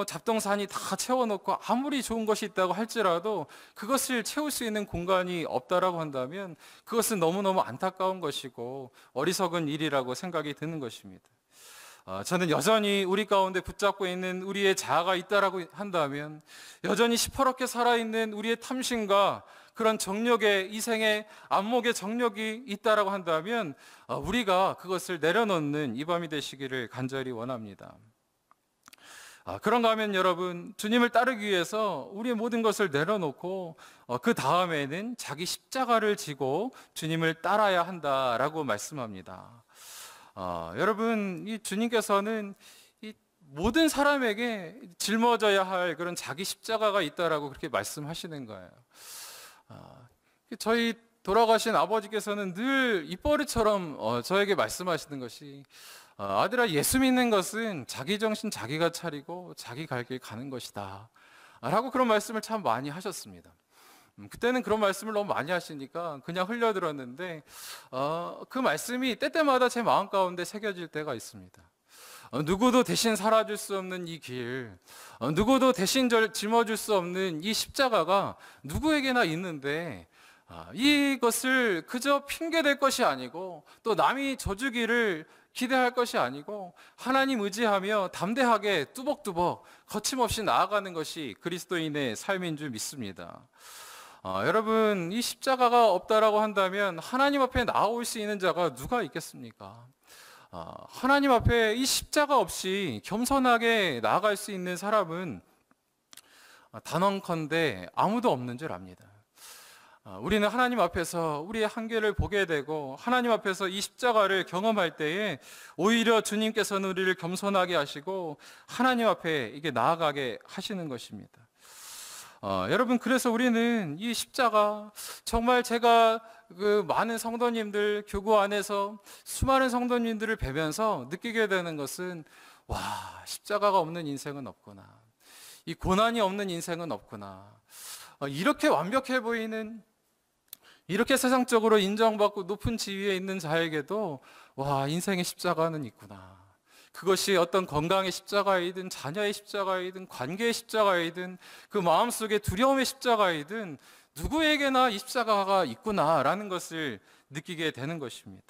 잡동사니 다 채워놓고 아무리 좋은 것이 있다고 할지라도 그것을 채울 수 있는 공간이 없다라고 한다면 그것은 너무너무 안타까운 것이고 어리석은 일이라고 생각이 드는 것입니다. 저는 여전히 우리 가운데 붙잡고 있는 우리의 자아가 있다라고 한다면, 여전히 시퍼렇게 살아있는 우리의 탐심과 그런 정욕의, 이생의 안목의 정욕이 있다라고 한다면 우리가 그것을 내려놓는 이 밤이 되시기를 간절히 원합니다. 그런가 하면 여러분, 주님을 따르기 위해서 우리의 모든 것을 내려놓고 그 다음에는 자기 십자가를 지고 주님을 따라야 한다라고 말씀합니다. 여러분, 이 주님께서는 이 모든 사람에게 짊어져야 할 그런 자기 십자가가 있다라고 그렇게 말씀하시는 거예요. 저희 돌아가신 아버지께서는 늘 입버릇처럼 저에게 말씀하시는 것이, 아들아, 예수 믿는 것은 자기 정신 자기가 차리고 자기 갈 길 가는 것이다 라고 그런 말씀을 참 많이 하셨습니다. 그때는 그런 말씀을 너무 많이 하시니까 그냥 흘려들었는데 그 말씀이 때때마다 제 마음 가운데 새겨질 때가 있습니다. 누구도 대신 살아줄 수 없는 이 길, 누구도 대신 짊어질 수 없는 이 십자가가 누구에게나 있는데 이것을 그저 핑계댈 것이 아니고 또 남이 져주기를 기대할 것이 아니고 하나님 의지하며 담대하게 뚜벅뚜벅 거침없이 나아가는 것이 그리스도인의 삶인 줄 믿습니다. 여러분, 이 십자가가 없다라고 한다면 하나님 앞에 나올 수 있는 자가 누가 있겠습니까? 하나님 앞에 이 십자가 없이 겸손하게 나아갈 수 있는 사람은 단언컨대 아무도 없는 줄 압니다. 우리는 하나님 앞에서 우리의 한계를 보게 되고 하나님 앞에서 이 십자가를 경험할 때에 오히려 주님께서는 우리를 겸손하게 하시고 하나님 앞에 이게 나아가게 하시는 것입니다. 여러분, 그래서 우리는 이 십자가, 정말 제가 그 많은 성도님들, 교구 안에서 수많은 성도님들을 뵈면서 느끼게 되는 것은, 와, 십자가가 없는 인생은 없구나. 이 고난이 없는 인생은 없구나. 이렇게 완벽해 보이는, 이렇게 세상적으로 인정받고 높은 지위에 있는 자에게도 와, 인생의 십자가는 있구나. 그것이 어떤 건강의 십자가이든 자녀의 십자가이든 관계의 십자가이든 그 마음속의 두려움의 십자가이든 누구에게나 이 십자가가 있구나라는 것을 느끼게 되는 것입니다.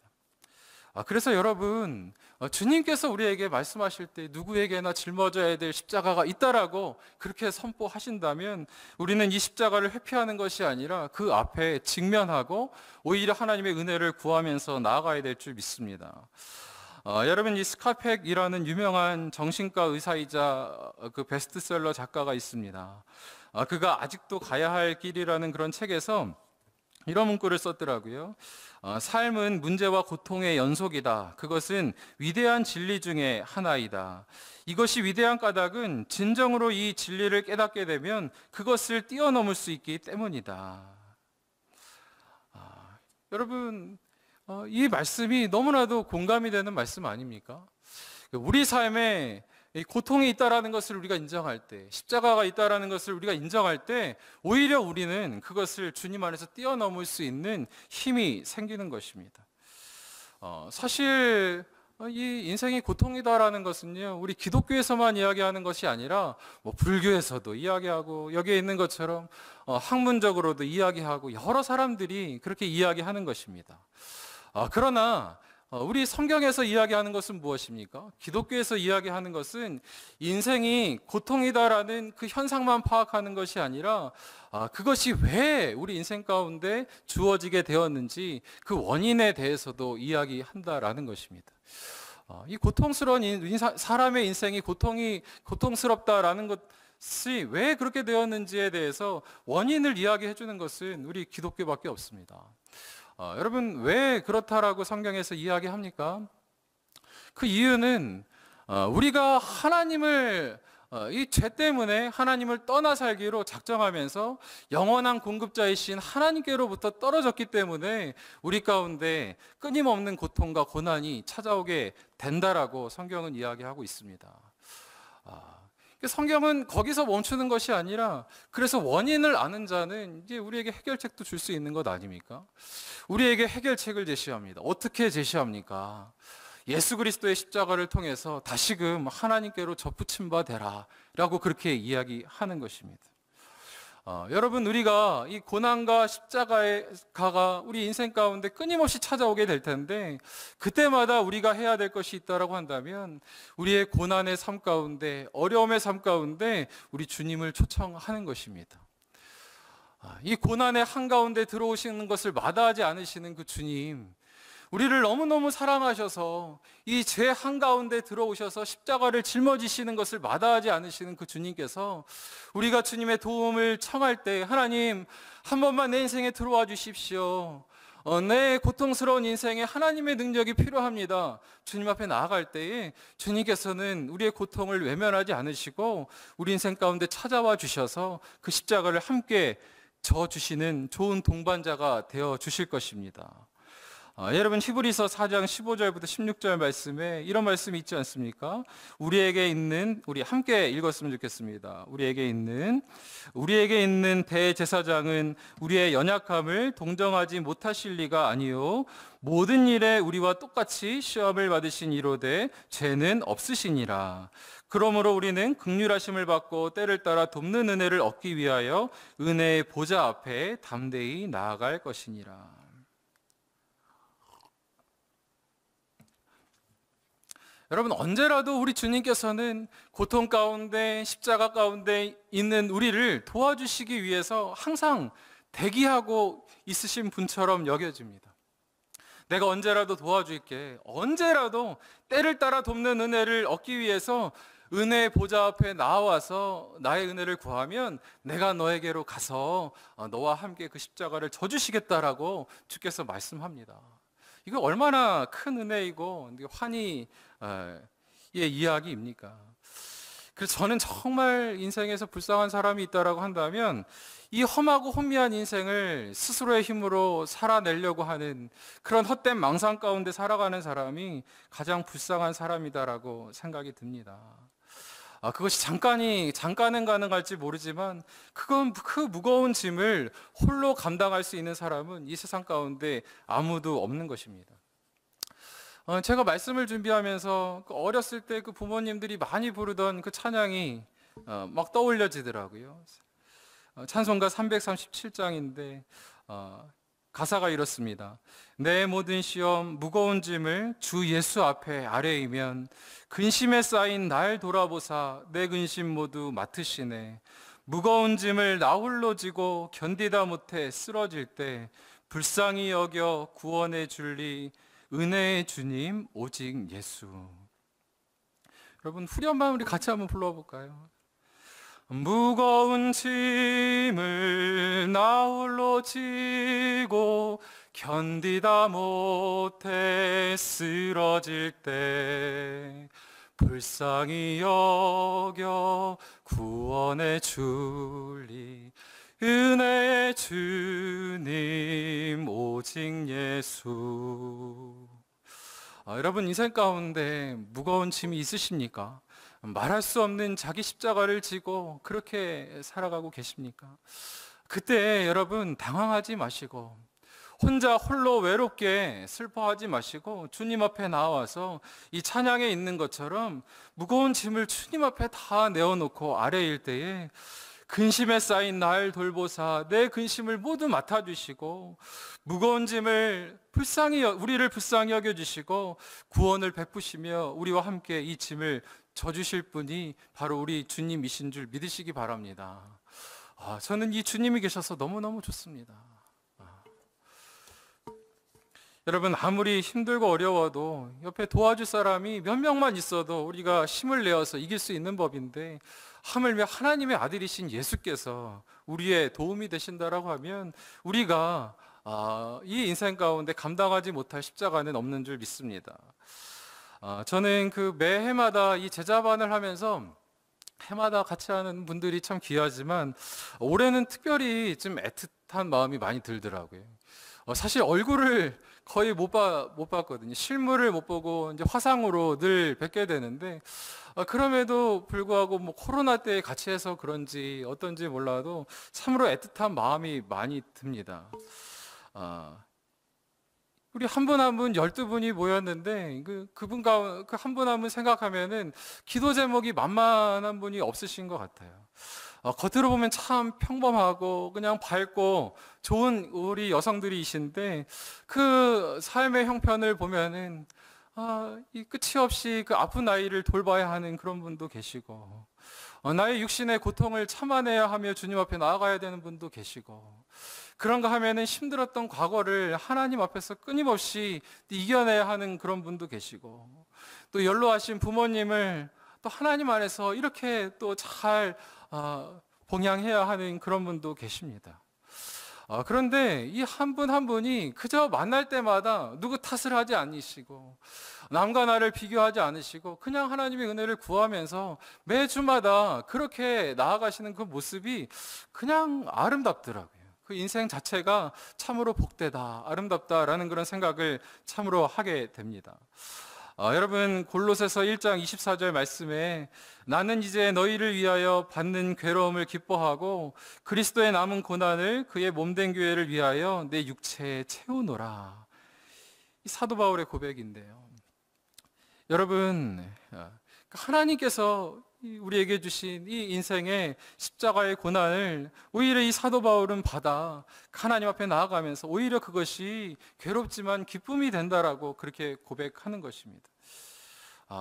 그래서 여러분, 주님께서 우리에게 말씀하실 때 누구에게나 짊어져야 될 십자가가 있다라고 그렇게 선포하신다면 우리는 이 십자가를 회피하는 것이 아니라 그 앞에 직면하고 오히려 하나님의 은혜를 구하면서 나아가야 될 줄 믿습니다. 여러분, 이 스카펙이라는 유명한 정신과 의사이자 그 베스트셀러 작가가 있습니다. 그가 아직도 가야 할 길이라는 그런 책에서 이런 문구를 썼더라고요. 삶은 문제와 고통의 연속이다. 그것은 위대한 진리 중에 하나이다. 이것이 위대한 까닭은 진정으로 이 진리를 깨닫게 되면 그것을 뛰어넘을 수 있기 때문이다. 여러분, 이 말씀이 너무나도 공감이 되는 말씀 아닙니까? 우리 삶에 고통이 있다라는 것을 우리가 인정할 때, 십자가가 있다라는 것을 우리가 인정할 때 오히려 우리는 그것을 주님 안에서 뛰어넘을 수 있는 힘이 생기는 것입니다. 사실 이 인생이 고통이다라는 것은요, 우리 기독교에서만 이야기하는 것이 아니라 불교에서도 이야기하고 여기에 있는 것처럼 학문적으로도 이야기하고 여러 사람들이 그렇게 이야기하는 것입니다. 그러나 우리 성경에서 이야기하는 것은 무엇입니까? 기독교에서 이야기하는 것은 인생이 고통이다라는 그 현상만 파악하는 것이 아니라 그것이 왜 우리 인생 가운데 주어지게 되었는지 그 원인에 대해서도 이야기한다라는 것입니다. 이 고통스러운 사람의 인생이 고통스럽다라는 것이 왜 그렇게 되었는지에 대해서 원인을 이야기해 주는 것은 우리 기독교밖에 없습니다. 여러분, 왜 그렇다라고 성경에서 이야기합니까? 그 이유는 우리가 하나님을 이 죄 때문에 하나님을 떠나 살기로 작정하면서 영원한 공급자이신 하나님께로부터 떨어졌기 때문에 우리 가운데 끊임없는 고통과 고난이 찾아오게 된다라고 성경은 이야기하고 있습니다. 성경은 거기서 멈추는 것이 아니라 그래서 원인을 아는 자는 이제 우리에게 해결책도 줄 수 있는 것 아닙니까? 우리에게 해결책을 제시합니다. 어떻게 제시합니까? 예수 그리스도의 십자가를 통해서 다시금 하나님께로 접붙임 바 되라 라고 그렇게 이야기하는 것입니다. 여러분, 우리가 이 고난과 십자가가 우리 인생 가운데 끊임없이 찾아오게 될 텐데 그때마다 우리가 해야 될 것이 있다라고 한다면 우리의 고난의 삶 가운데, 어려움의 삶 가운데 우리 주님을 초청하는 것입니다. 이 고난의 한가운데 들어오시는 것을 마다하지 않으시는 그 주님, 우리를 너무너무 사랑하셔서 이 죄 한가운데 들어오셔서 십자가를 짊어지시는 것을 마다하지 않으시는 그 주님께서 우리가 주님의 도움을 청할 때 하나님 한 번만 내 인생에 들어와 주십시오. 내 고통스러운 인생에 하나님의 능력이 필요합니다. 주님 앞에 나아갈 때에 주님께서는 우리의 고통을 외면하지 않으시고 우리 인생 가운데 찾아와 주셔서 그 십자가를 함께 져주시는 좋은 동반자가 되어 주실 것입니다. 여러분, 히브리서 4장 15절부터 16절 말씀에 이런 말씀이 있지 않습니까? 우리 함께 읽었으면 좋겠습니다. 우리에게 있는 대제사장은 우리의 연약함을 동정하지 못하실 리가 아니요 모든 일에 우리와 똑같이 시험을 받으신 이로되 죄는 없으시니라. 그러므로 우리는 긍휼하심을 받고 때를 따라 돕는 은혜를 얻기 위하여 은혜의 보좌 앞에 담대히 나아갈 것이니라. 여러분, 언제라도 우리 주님께서는 고통 가운데, 십자가 가운데 있는 우리를 도와주시기 위해서 항상 대기하고 있으신 분처럼 여겨집니다. 내가 언제라도 도와줄게, 언제라도 때를 따라 돕는 은혜를 얻기 위해서 은혜의 보좌 앞에 나와서 나의 은혜를 구하면 내가 너에게로 가서 너와 함께 그 십자가를 져주시겠다라고 주께서 말씀합니다. 이거 얼마나 큰 은혜이고 환희의 이야기입니까? 그래서 저는 정말 인생에서 불쌍한 사람이 있다라고 한다면 이 험하고 혼미한 인생을 스스로의 힘으로 살아내려고 하는 그런 헛된 망상 가운데 살아가는 사람이 가장 불쌍한 사람이다라고 생각이 듭니다. 그것이 잠깐은 가능할지 모르지만 그건 그 무거운 짐을 홀로 감당할 수 있는 사람은 이 세상 가운데 아무도 없는 것입니다. 제가 말씀을 준비하면서 어렸을 때 그 부모님들이 많이 부르던 그 찬양이 막 떠올려지더라고요. 찬송가 337장인데 가사가 이렇습니다. 내 모든 시험 무거운 짐을 주 예수 앞에 아뢰이면 근심에 쌓인 날 돌아보사 내 근심 모두 맡으시네. 무거운 짐을 나 홀로 지고 견디다 못해 쓰러질 때 불쌍히 여겨 구원해 줄리 은혜의 주님 오직 예수. 여러분, 후렴만 우리 같이 한번 불러볼까요? 무거운 짐을 나 홀로 지고 견디다 못해 쓰러질 때 불쌍히 여겨 구원해 줄리 은혜의 주님 오직 예수. 여러분, 인생 가운데 무거운 짐이 있으십니까? 말할 수 없는 자기 십자가를 지고 그렇게 살아가고 계십니까? 그때 여러분 당황하지 마시고 혼자 홀로 외롭게 슬퍼하지 마시고 주님 앞에 나와서 이 찬양에 있는 것처럼 무거운 짐을 주님 앞에 다 내어놓고 아래일 때에 근심에 쌓인 날 돌보사 내 근심을 모두 맡아주시고 무거운 짐을 우리를 불쌍히 여겨주시고 구원을 베푸시며 우리와 함께 이 짐을 져주실 분이 바로 우리 주님이신 줄 믿으시기 바랍니다. 저는 이 주님이 계셔서 너무너무 좋습니다. 여러분, 아무리 힘들고 어려워도 옆에 도와줄 사람이 몇 명만 있어도 우리가 힘을 내어서 이길 수 있는 법인데 하물며 하나님의 아들이신 예수께서 우리의 도움이 되신다라고 하면 우리가 이 인생 가운데 감당하지 못할 십자가는 없는 줄 믿습니다. 저는 그 매해마다 이 제자반을 하면서 해마다 같이 하는 분들이 참 귀하지만 올해는 특별히 좀 애틋한 마음이 많이 들더라고요. 사실 얼굴을 거의 못 봤거든요. 실물을 못 보고 이제 화상으로 늘 뵙게 되는데 그럼에도 불구하고 뭐 코로나 때 같이 해서 그런지 어떤지 몰라도 참으로 애틋한 마음이 많이 듭니다. 우리 한 분 한 분 12분이 모였는데 그분 그 한 분 한 분 생각하면은 기도 제목이 만만한 분이 없으신 것 같아요. 겉으로 보면 참 평범하고 그냥 밝고 좋은 우리 여성들이신데 그 삶의 형편을 보면은 이 끝이 없이 그 아픈 아이를 돌봐야 하는 그런 분도 계시고 나의 육신의 고통을 참아내야 하며 주님 앞에 나아가야 되는 분도 계시고 그런가 하면은 힘들었던 과거를 하나님 앞에서 끊임없이 이겨내야 하는 그런 분도 계시고 또 연로하신 부모님을 또 하나님 안에서 이렇게 또 잘 봉양해야 하는 그런 분도 계십니다. 그런데 이 한 분 한 분이 그저 만날 때마다 누구 탓을 하지 않으시고 남과 나를 비교하지 않으시고 그냥 하나님의 은혜를 구하면서 매주마다 그렇게 나아가시는 그 모습이 그냥 아름답더라고요. 그 인생 자체가 참으로 복되다, 아름답다라는 그런 생각을 참으로 하게 됩니다. 여러분 골로새서 1장 24절 말씀에 나는 이제 너희를 위하여 받는 괴로움을 기뻐하고 그리스도의 남은 고난을 그의 몸된 교회를 위하여 내 육체에 채우노라. 이 사도 바울의 고백인데요. 여러분 하나님께서 우리에게 주신 이 인생의 십자가의 고난을 오히려 이 사도 바울은 받아 하나님 앞에 나아가면서 오히려 그것이 괴롭지만 기쁨이 된다라고 그렇게 고백하는 것입니다.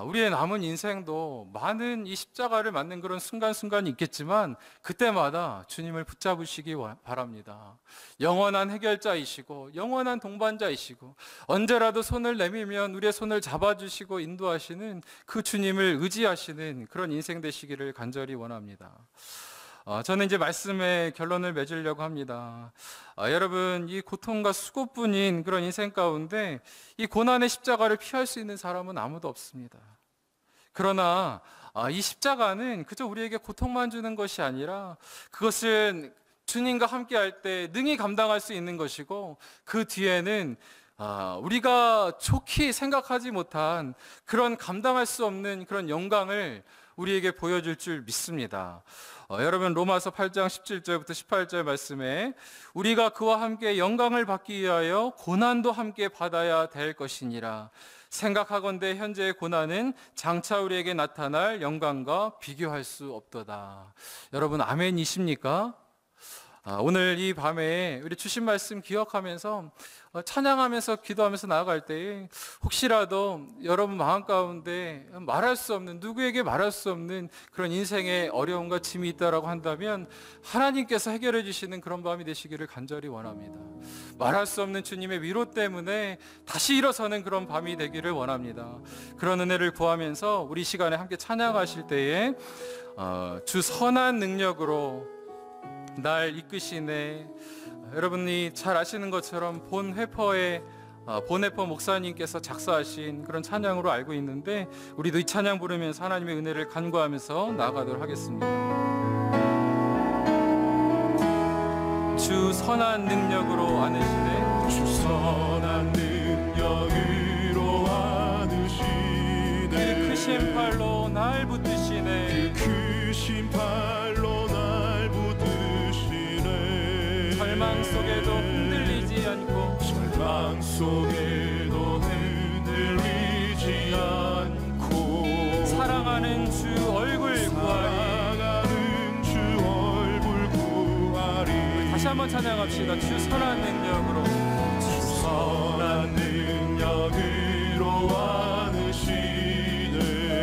우리의 남은 인생도 많은 이 십자가를 맞는 그런 순간순간이 있겠지만 그때마다 주님을 붙잡으시기 바랍니다. 영원한 해결자이시고 영원한 동반자이시고 언제라도 손을 내밀면 우리의 손을 잡아주시고 인도하시는 그 주님을 의지하시는 그런 인생 되시기를 간절히 원합니다. 저는 이제 말씀의 결론을 맺으려고 합니다. 여러분 이 고통과 수고뿐인 그런 인생 가운데 이 고난의 십자가를 피할 수 있는 사람은 아무도 없습니다. 그러나 이 십자가는 그저 우리에게 고통만 주는 것이 아니라 그것은 주님과 함께 할 때 능히 감당할 수 있는 것이고 그 뒤에는 우리가 좋게 생각하지 못한 그런 감당할 수 없는 그런 영광을 우리에게 보여줄 줄 믿습니다. 여러분 로마서 8장 17절부터 18절 말씀에 우리가 그와 함께 영광을 받기 위하여 고난도 함께 받아야 될 것이니라. 생각하건대 현재의 고난은 장차 우리에게 나타날 영광과 비교할 수 없도다. 여러분 아멘이십니까? 오늘 이 밤에 우리 주신 말씀 기억하면서 찬양하면서 기도하면서 나아갈 때 혹시라도 여러분 마음 가운데 말할 수 없는 누구에게 말할 수 없는 그런 인생의 어려움과 짐이 있다라고 한다면 하나님께서 해결해 주시는 그런 밤이 되시기를 간절히 원합니다. 말할 수 없는 주님의 위로 때문에 다시 일어서는 그런 밤이 되기를 원합니다. 그런 은혜를 구하면서 우리 시간에 함께 찬양하실 때에 주 선한 능력으로 날 이끄시네. 여러분이 잘 아시는 것처럼 본회퍼 목사님께서 작사하신 그런 찬양으로 알고 있는데 우리도 이 찬양 부르면서 하나님의 은혜를 간구하면서 나아가도록 하겠습니다. 주 선한 능력으로 안으시네. 주 선한 능력으로 안으시네. 그 크신 팔로 날 붙드시네. 그 크신 팔로 날 붙드시네. 절망 속에도 흔들리지 않고 절망 속에도 흔들리지 않고 사랑하는 주 얼굴 구하리. 사랑하는 주 얼굴 구하리. 다시 한번 찬양합시다. 주 선한 능력으로. 주 선한 능력으로 안으시네.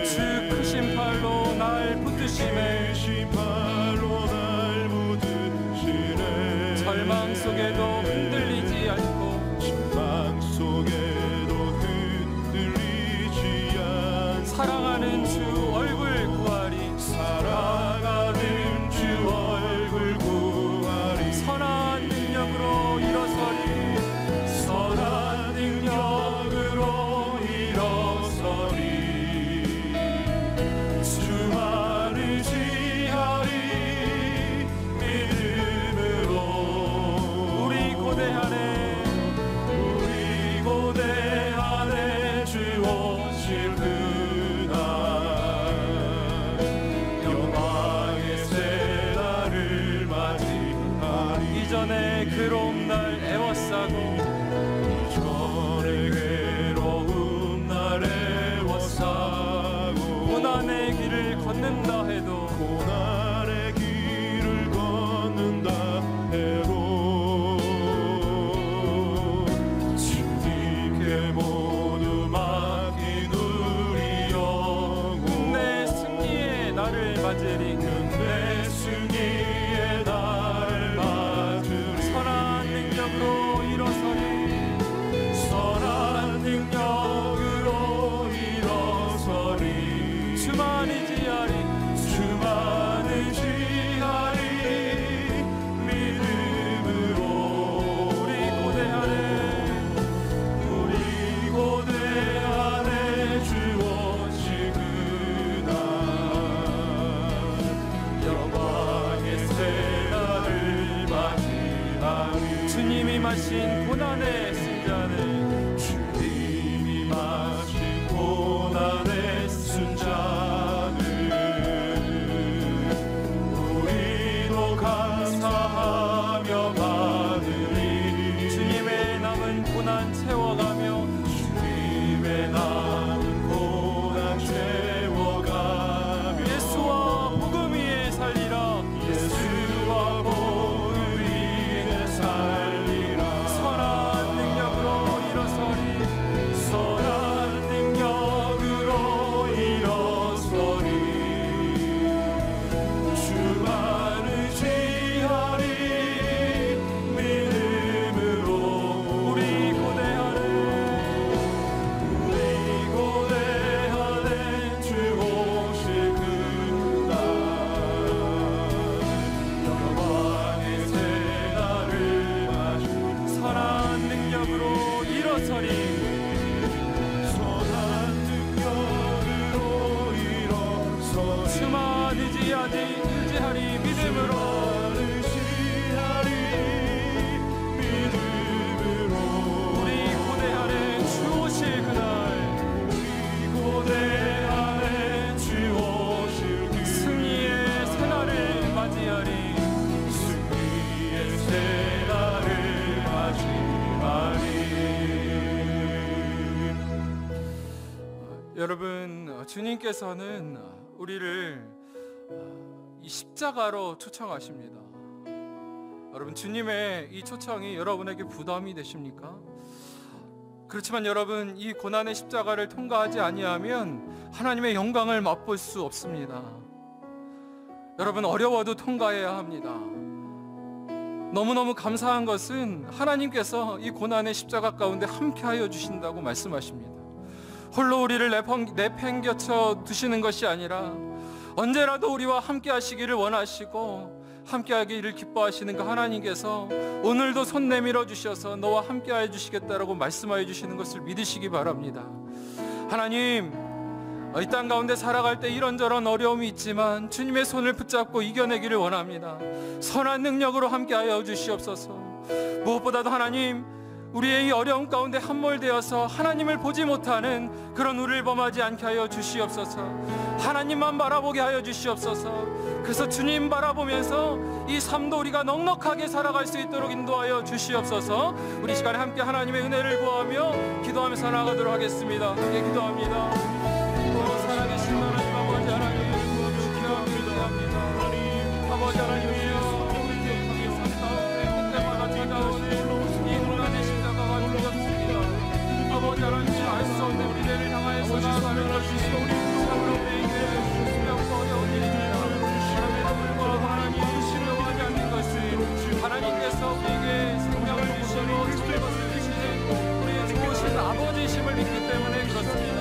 주 크신 팔로 날 붙드시네. 크신 팔로 날 붙드시네. 절망 속에도 흔들리지 않고 절망 속에도 흔들리지 않고 사랑하는 주 얼굴 구하리. 사랑하는 주 얼굴 구하리. 선한 능력으로 일어서리. 선한 걷는다 해도 고난의 길을 걷는다 해도 주님께 모두 맡긴 우리 영혼 내 승리의 날을 맞으리 내 승리의 날 맞으리 선한 능력으로 일어서리 선한 능력으로 일어서리 주만 의지하리 주만 의지하리 믿음으로 우리 고대하네 우리 고대 안에 주 오실 그날 영광의 새날을 맞이하리 주님이 마신 고난의 승자는 주님이 마신 고난의 순자는 우리도 감사하며 받으리 주님의 남은 고난 채워가며 주님의 남은 고난 채워가며 예수와 복음 위에 살리라 예수와 복음 위에 살리라 선한 능력으로 일어서리 선한 능력으로 일어서리 주만 의지하리 믿음으로 우리 고대하네 우리 고대 안에 주 오실 그날 영광의 새날을 맞이 선한 능력으로 일어서리 선한 능력으로 일어서리 주만 의지하리 믿음으로 의지하리 믿음으로 우리 고대하네 주 오실 그날 우리 고대 안에 주 오실 그 승리의 새날을 맞이하리 승리의 새날을 맞이하리 여러분 주님께서는 우리를 이 십자가로 초청하십니다. 여러분 주님의 이 초청이 여러분에게 부담이 되십니까? 그렇지만 여러분 이 고난의 십자가를 통과하지 아니하면 하나님의 영광을 맛볼 수 없습니다. 여러분 어려워도 통과해야 합니다. 너무너무 감사한 것은 하나님께서 이 고난의 십자가 가운데 함께하여 주신다고 말씀하십니다. 홀로 우리를 내팽겨쳐 두시는 것이 아니라 언제라도 우리와 함께 하시기를 원하시고 함께하기를 기뻐하시는 그 하나님께서 오늘도 손 내밀어 주셔서 너와 함께하여 주시겠다라고 말씀하여 주시는 것을 믿으시기 바랍니다. 하나님, 이 땅 가운데 살아갈 때 이런저런 어려움이 있지만 주님의 손을 붙잡고 이겨내기를 원합니다. 선한 능력으로 함께하여 주시옵소서. 무엇보다도 하나님, 우리의 이 어려움 가운데 함몰되어서 하나님을 보지 못하는 그런 우리를 범하지 않게 하여 주시옵소서. 하나님만 바라보게 하여 주시옵소서. 그래서 주님 바라보면서 이 삶도 우리가 넉넉하게 살아갈 수 있도록 인도하여 주시옵소서. 우리 시간에 함께 하나님의 은혜를 구하며 기도하면서 나아가도록 하겠습니다. 함께 기도합니다. 살아계신 하나님 아버지 하나님 기도합니다. 아버지 하나님이여 아버지 하나님 알 수 없는 미래를 향하여서 나아가는 것이 우리 삶으로에게 수명과 어려운 일입니다. 그럼에도 불구하고 하나님 신뢰하지 않는 것은 하나님께서 우리에게 생명을 주시고 주의 것을 주시는 우리의 좋으신 아버지심을 믿기 때문에 그렇습니다.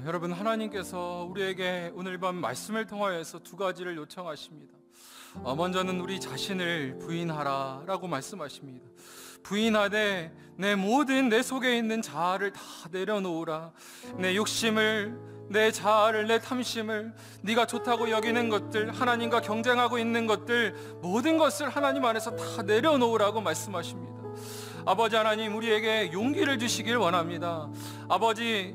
여러분, 하나님께서 우리에게 오늘 밤 말씀을 통하여서 두 가지를 요청하십니다. 먼저는 우리 자신을 부인하라 라고 말씀하십니다. 부인하되 내 모든 내 속에 있는 자아를 다 내려놓으라. 내 욕심을, 내 자아를, 내 탐심을, 네가 좋다고 여기는 것들, 하나님과 경쟁하고 있는 것들, 모든 것을 하나님 안에서 다 내려놓으라고 말씀하십니다. 아버지 하나님, 우리에게 용기를 주시길 원합니다. 아버지,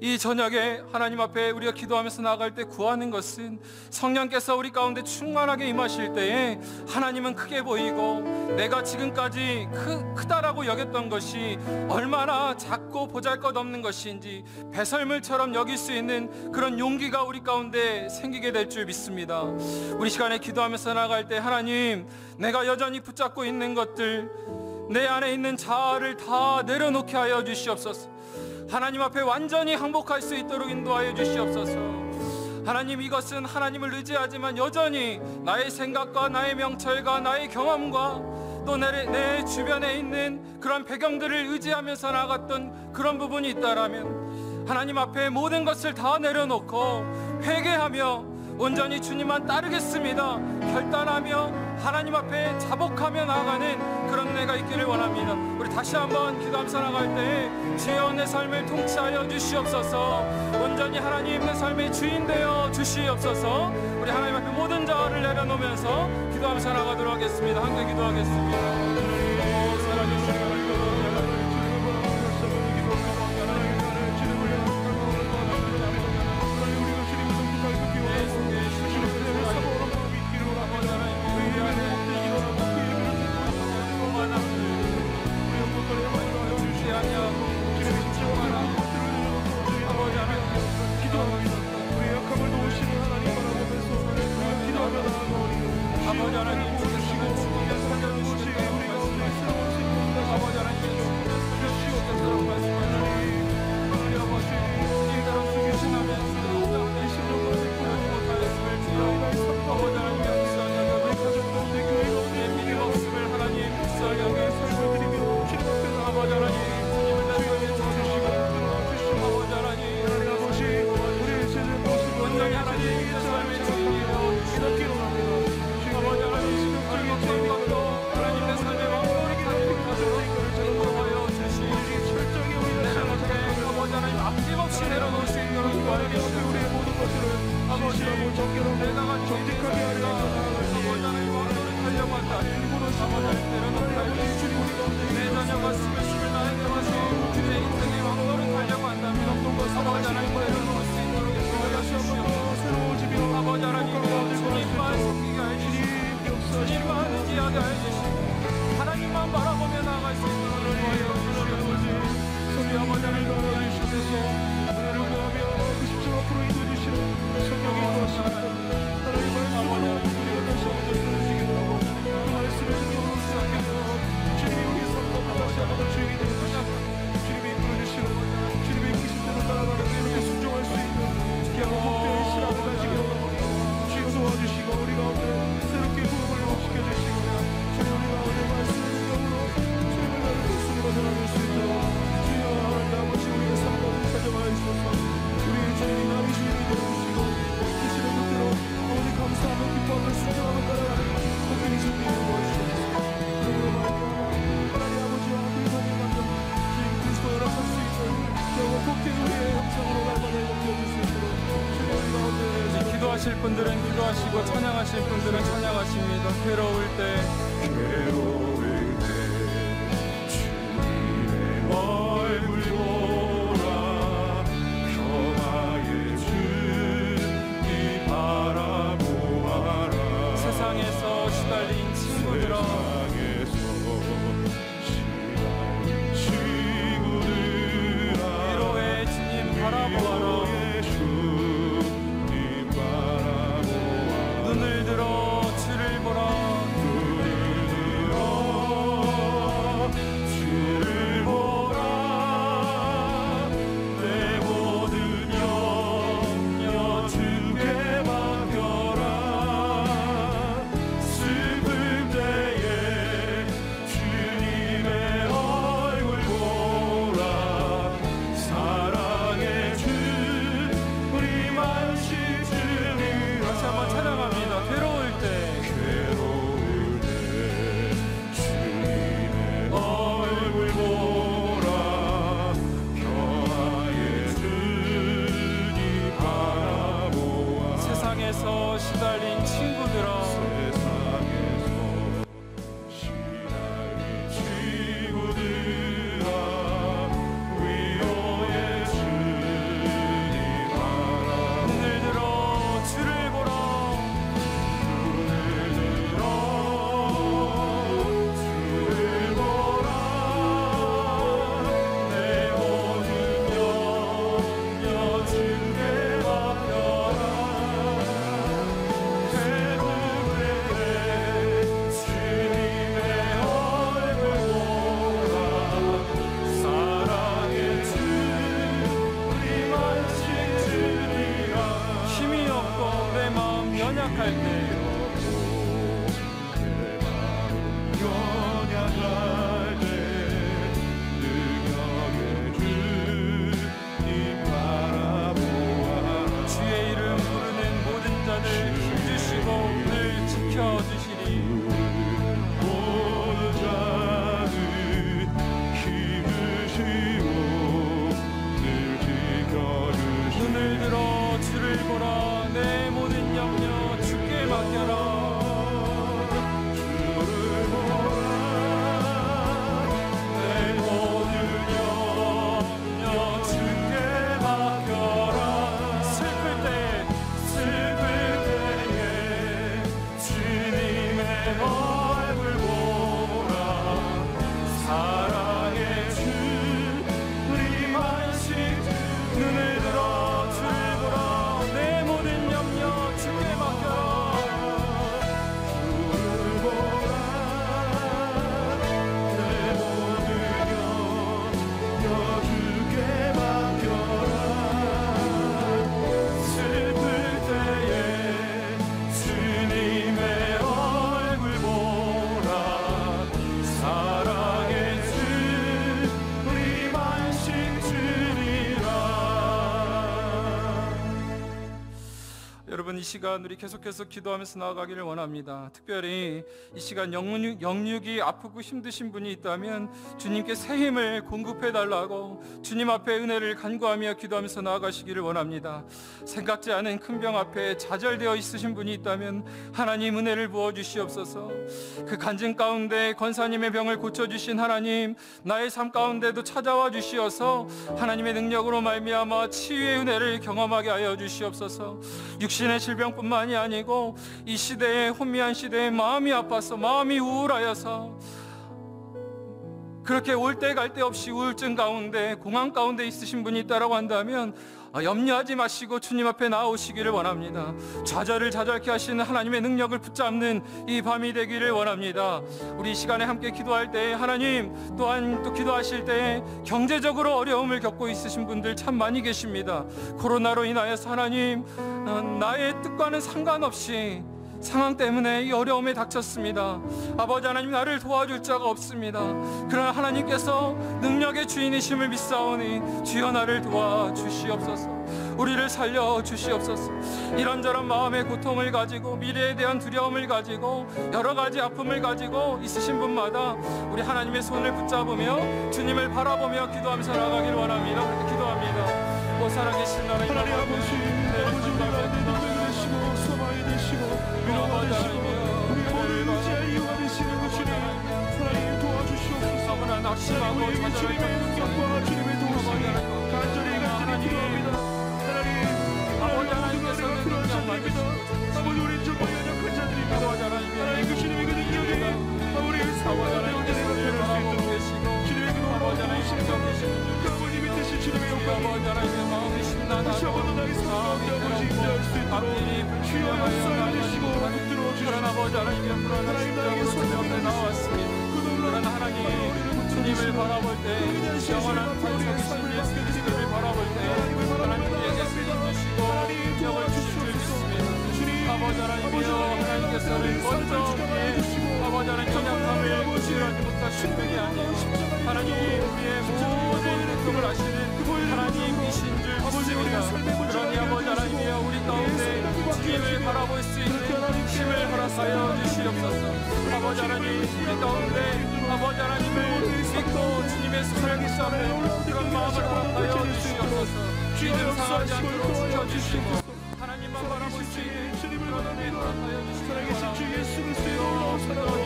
이 저녁에 하나님 앞에 우리가 기도하면서 나아갈 때 구하는 것은 성령께서 우리 가운데 충만하게 임하실 때에 하나님은 크게 보이고 내가 지금까지 크다라고 여겼던 것이 얼마나 작고 보잘것없는 것인지 배설물처럼 여길 수 있는 그런 용기가 우리 가운데 생기게 될 줄 믿습니다. 우리 시간에 기도하면서 나아갈 때 하나님, 내가 여전히 붙잡고 있는 것들, 내 안에 있는 자아를 다 내려놓게 하여 주시옵소서. 하나님 앞에 완전히 항복할 수 있도록 인도하여 주시옵소서. 하나님, 이것은 하나님을 의지하지만 여전히 나의 생각과 나의 명철과 나의 경험과 또 내 주변에 있는 그런 배경들을 의지하면서 나갔던 그런 부분이 있다라면 하나님 앞에 모든 것을 다 내려놓고 회개하며 온전히 주님만 따르겠습니다 결단하며 하나님 앞에 자복하며 나아가는 그런 내가 있기를 원합니다. 우리 다시 한번 기도하면서 나갈 때 주여 내 삶을 통치하여 주시옵소서. 온전히 하나님 내 삶의 주인 되어 주시옵소서. 우리 하나님 앞에 모든 자아를 내려놓으면서 기도하면서 나가도록 하겠습니다. 함께 기도하겠습니다. 아버지 하나님, 하나님만 바라보며 나아갈 수 있도록 기도하실 분들은 기도하시고 찬양하실 분들은 찬양하십니다. 괴로울 때 주님의 얼굴 보라. 평화의 주님 바라보아라. 세상에서 시달린 친구들아, 위로의 주님 바라보아라. 눈을 들어 주를 보라. 눈을 들어 이 시간 우리 계속해서 기도하면서 나아가기를 원합니다. 특별히 이 시간 영육이 아프고 힘드신 분이 있다면 주님께 새 힘을 공급해 달라고 주님 앞에 은혜를 간구하며 기도하면서 나아가시기를 원합니다. 생각지 않은 큰 병 앞에 좌절되어 있으신 분이 있다면 하나님 은혜를 부어 주시옵소서. 그 간증 가운데 권사님의 병을 고쳐주신 하나님, 나의 삶 가운데도 찾아와 주시어서 하나님의 능력으로 말미암아 치유의 은혜를 경험하게 하여 주시옵소서. 육신의 질병뿐만이 아니고 이 시대에, 혼미한 시대에 마음이 아파서, 마음이 우울하여서 그렇게 올 때 갈 데 없이 우울증 가운데, 공황 가운데 있으신 분이 있다라고 한다면 염려하지 마시고 주님 앞에 나오시기를 원합니다. 좌절을 좌절케 하시는 하나님의 능력을 붙잡는 이 밤이 되기를 원합니다. 우리 이 시간에 함께 기도할 때 하나님 또한 또 기도하실 때 경제적으로 어려움을 겪고 있으신 분들 참 많이 계십니다. 코로나로 인하여서 하나님, 나의 뜻과는 상관없이 상황 때문에 이 어려움에 닥쳤습니다. 아버지 하나님, 나를 도와줄 자가 없습니다. 그러나 하나님께서 능력의 주인이심을 믿사오니 주여 나를 도와주시옵소서. 우리를 살려주시옵소서. 이런저런 마음의 고통을 가지고, 미래에 대한 두려움을 가지고, 여러 가지 아픔을 가지고 있으신 분마다 우리 하나님의 손을 붙잡으며 주님을 바라보며 기도하면서 나아가기를 원합니다. 그렇게 기도합니다. 오 살아계신 하나님 하나님 아버지, 우리 가운데 되시고 소망이 되시고 위로가 되시고 우리 모든 의지의 이유가 되시는 그 주님, 하나님 도와주시옵소서. 너무나 낙심하고 우리 주님의 능력과 주님의 도우심이 간절히 필요합니다. 하나님, 아버지 하나님께서 우리가 필요한 자들입니다. 아버지, 우리 정말 연약한 자들입니다. 하나님, 그 주님의 그 능력이 우리 삶과 언제나 나타날 수 있도록 주님의 그 놀라운 도우심과 그 아버지 밑에신 주님의 영광이 다시 한번 나의 삶 가운데 아버지 임재할 수 있도록 주여 역사해 주시고 붙들어 주시고 하나님, 나에게 손을 나왔습니다. 그러나 하나님, 주님을 바라볼 때, 영원한 반석이신 예수 그리스도를 바라볼 때 하나님 우리에게 쓰임 주시고 영을 주실 줄 믿습니다. 아버지 하나님이여, 하나님께서는 먼저 우리의 아버지 하나님 연약함을 치유하지 못하신 분이 아니에요. 하나님, 우리의 모든 고통을 아시는 하나님이신 줄 믿습니다. 그러니 아버지 하나님이여, 우리 가운데 주님을 바라볼 수 있는 힘을 허락하여 주시옵소서. 아버지 하나님, 우리 가운데 아버지 하나님을 믿고 주님의 손을 붙잡는 그런 마음을 허락하여 주시옵소서. 믿음 상하지 않도록 지켜주시고 하나님만 바라볼 수 있는 그런 은혜 허락하여 주시옵소서. 주 예수 그리스도의 놀라운 사랑으로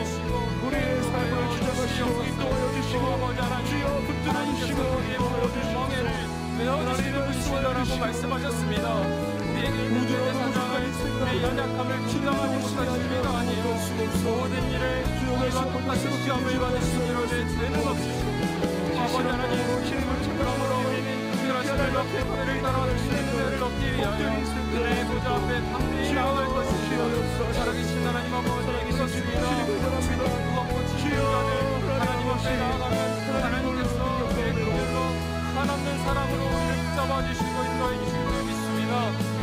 우리의 삶을 주장하시고 인도하여 주시고 아버지 하나님, 주여 붙들어 주시고 우리의 모든 멍에를 메어주시는 분이시라고 말씀하셨습니다. 우리에게 있는 죄의 사장을, 우리의 연약함을 분명하지 못하신 죄가 아니에요. 모든 일에 우리와 똑같은 시험을 받으신 이로 내 죄는 없으시고 아버지 하나님, 그러므로 우리는 특별하신 하나님의 은혜를 따라주시는 은혜를 얻기 위하여 은혜의 보좌 앞에 담대히 나아갈 것이시여 살아계신 하나님 아버지 믿었습니다. 무겁고 지치는 자들 하나님 앞에 나아가면 하나님께서 우리의 그물로 한없는 사랑으로 우리를 붙잡아 주시고 인도해 주실 줄 믿습니다.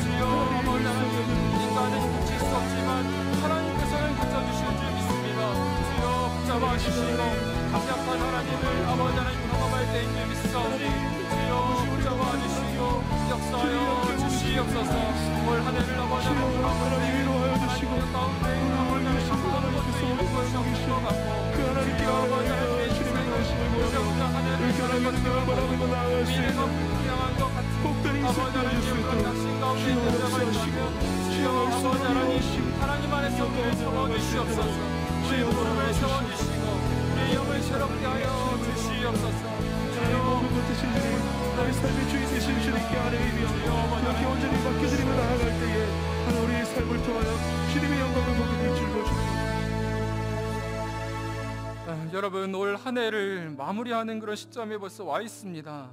주여 아버지 하나님, 인간은 고칠 수 없지만 하나님께서는 고쳐주실 줄 믿습니다. 주여 붙잡아 주시고 강력한 하나님을 아버지 하나님 경험할 때인 줄 믿사오니 주여 붙잡아 주시고 역사하여 주시옵소서. 올 한 해를 아버지 하나님 돌아보니 위로하여 주시고 가운데 아버지 하나님 감사하는 것도 있는 것이 없는 것 같고 그 하나님께 아버지 하나님의 주님의 말씀을 보셔보자 한 해를 결혼의 능력을 바라보고 나아갈 수 미래가 있는 불투명한 것 같은 복된 인생 아버지 하나님 되어줄 수 그런 있도록 낙심 가운데 있는 자가 있다면 주여 아버지 하나님, 하나님 안에서 우리를 세워주시옵소서. 우리의 무릎을 세워주시고 우리의 영을 새롭게 하여 주시옵소서. 주여 모든 것 되신 주님, 나의 삶의 주인 되신 주님께 아뢰 이며 이렇게 온전히 맡겨드리며 나아갈 때에 하나님, 우리의 삶을 통하여 주님의 영광을 보게 될 줄 보십니다. 여러분, 올 한 해를 마무리하는 그런 시점에 벌써 와 있습니다.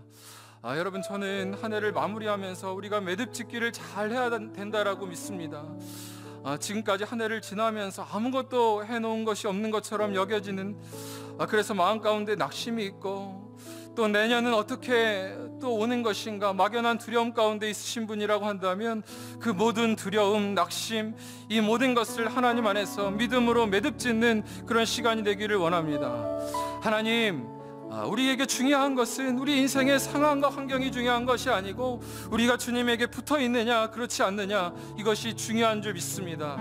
여러분, 저는 한 해를 마무리하면서 우리가 매듭짓기를 잘 해야 된다라고 믿습니다. 지금까지 한 해를 지나면서 아무것도 해놓은 것이 없는 것처럼 여겨지는, 그래서 마음 가운데 낙심이 있고 또 내년은 어떻게 또 오는 것인가 막연한 두려움 가운데 있으신 분이라고 한다면 그 모든 두려움, 낙심, 이 모든 것을 하나님 안에서 믿음으로 매듭짓는 그런 시간이 되기를 원합니다. 하나님, 우리에게 중요한 것은 우리 인생의 상황과 환경이 중요한 것이 아니고 우리가 주님에게 붙어 있느냐 그렇지 않느냐, 이것이 중요한 줄 믿습니다.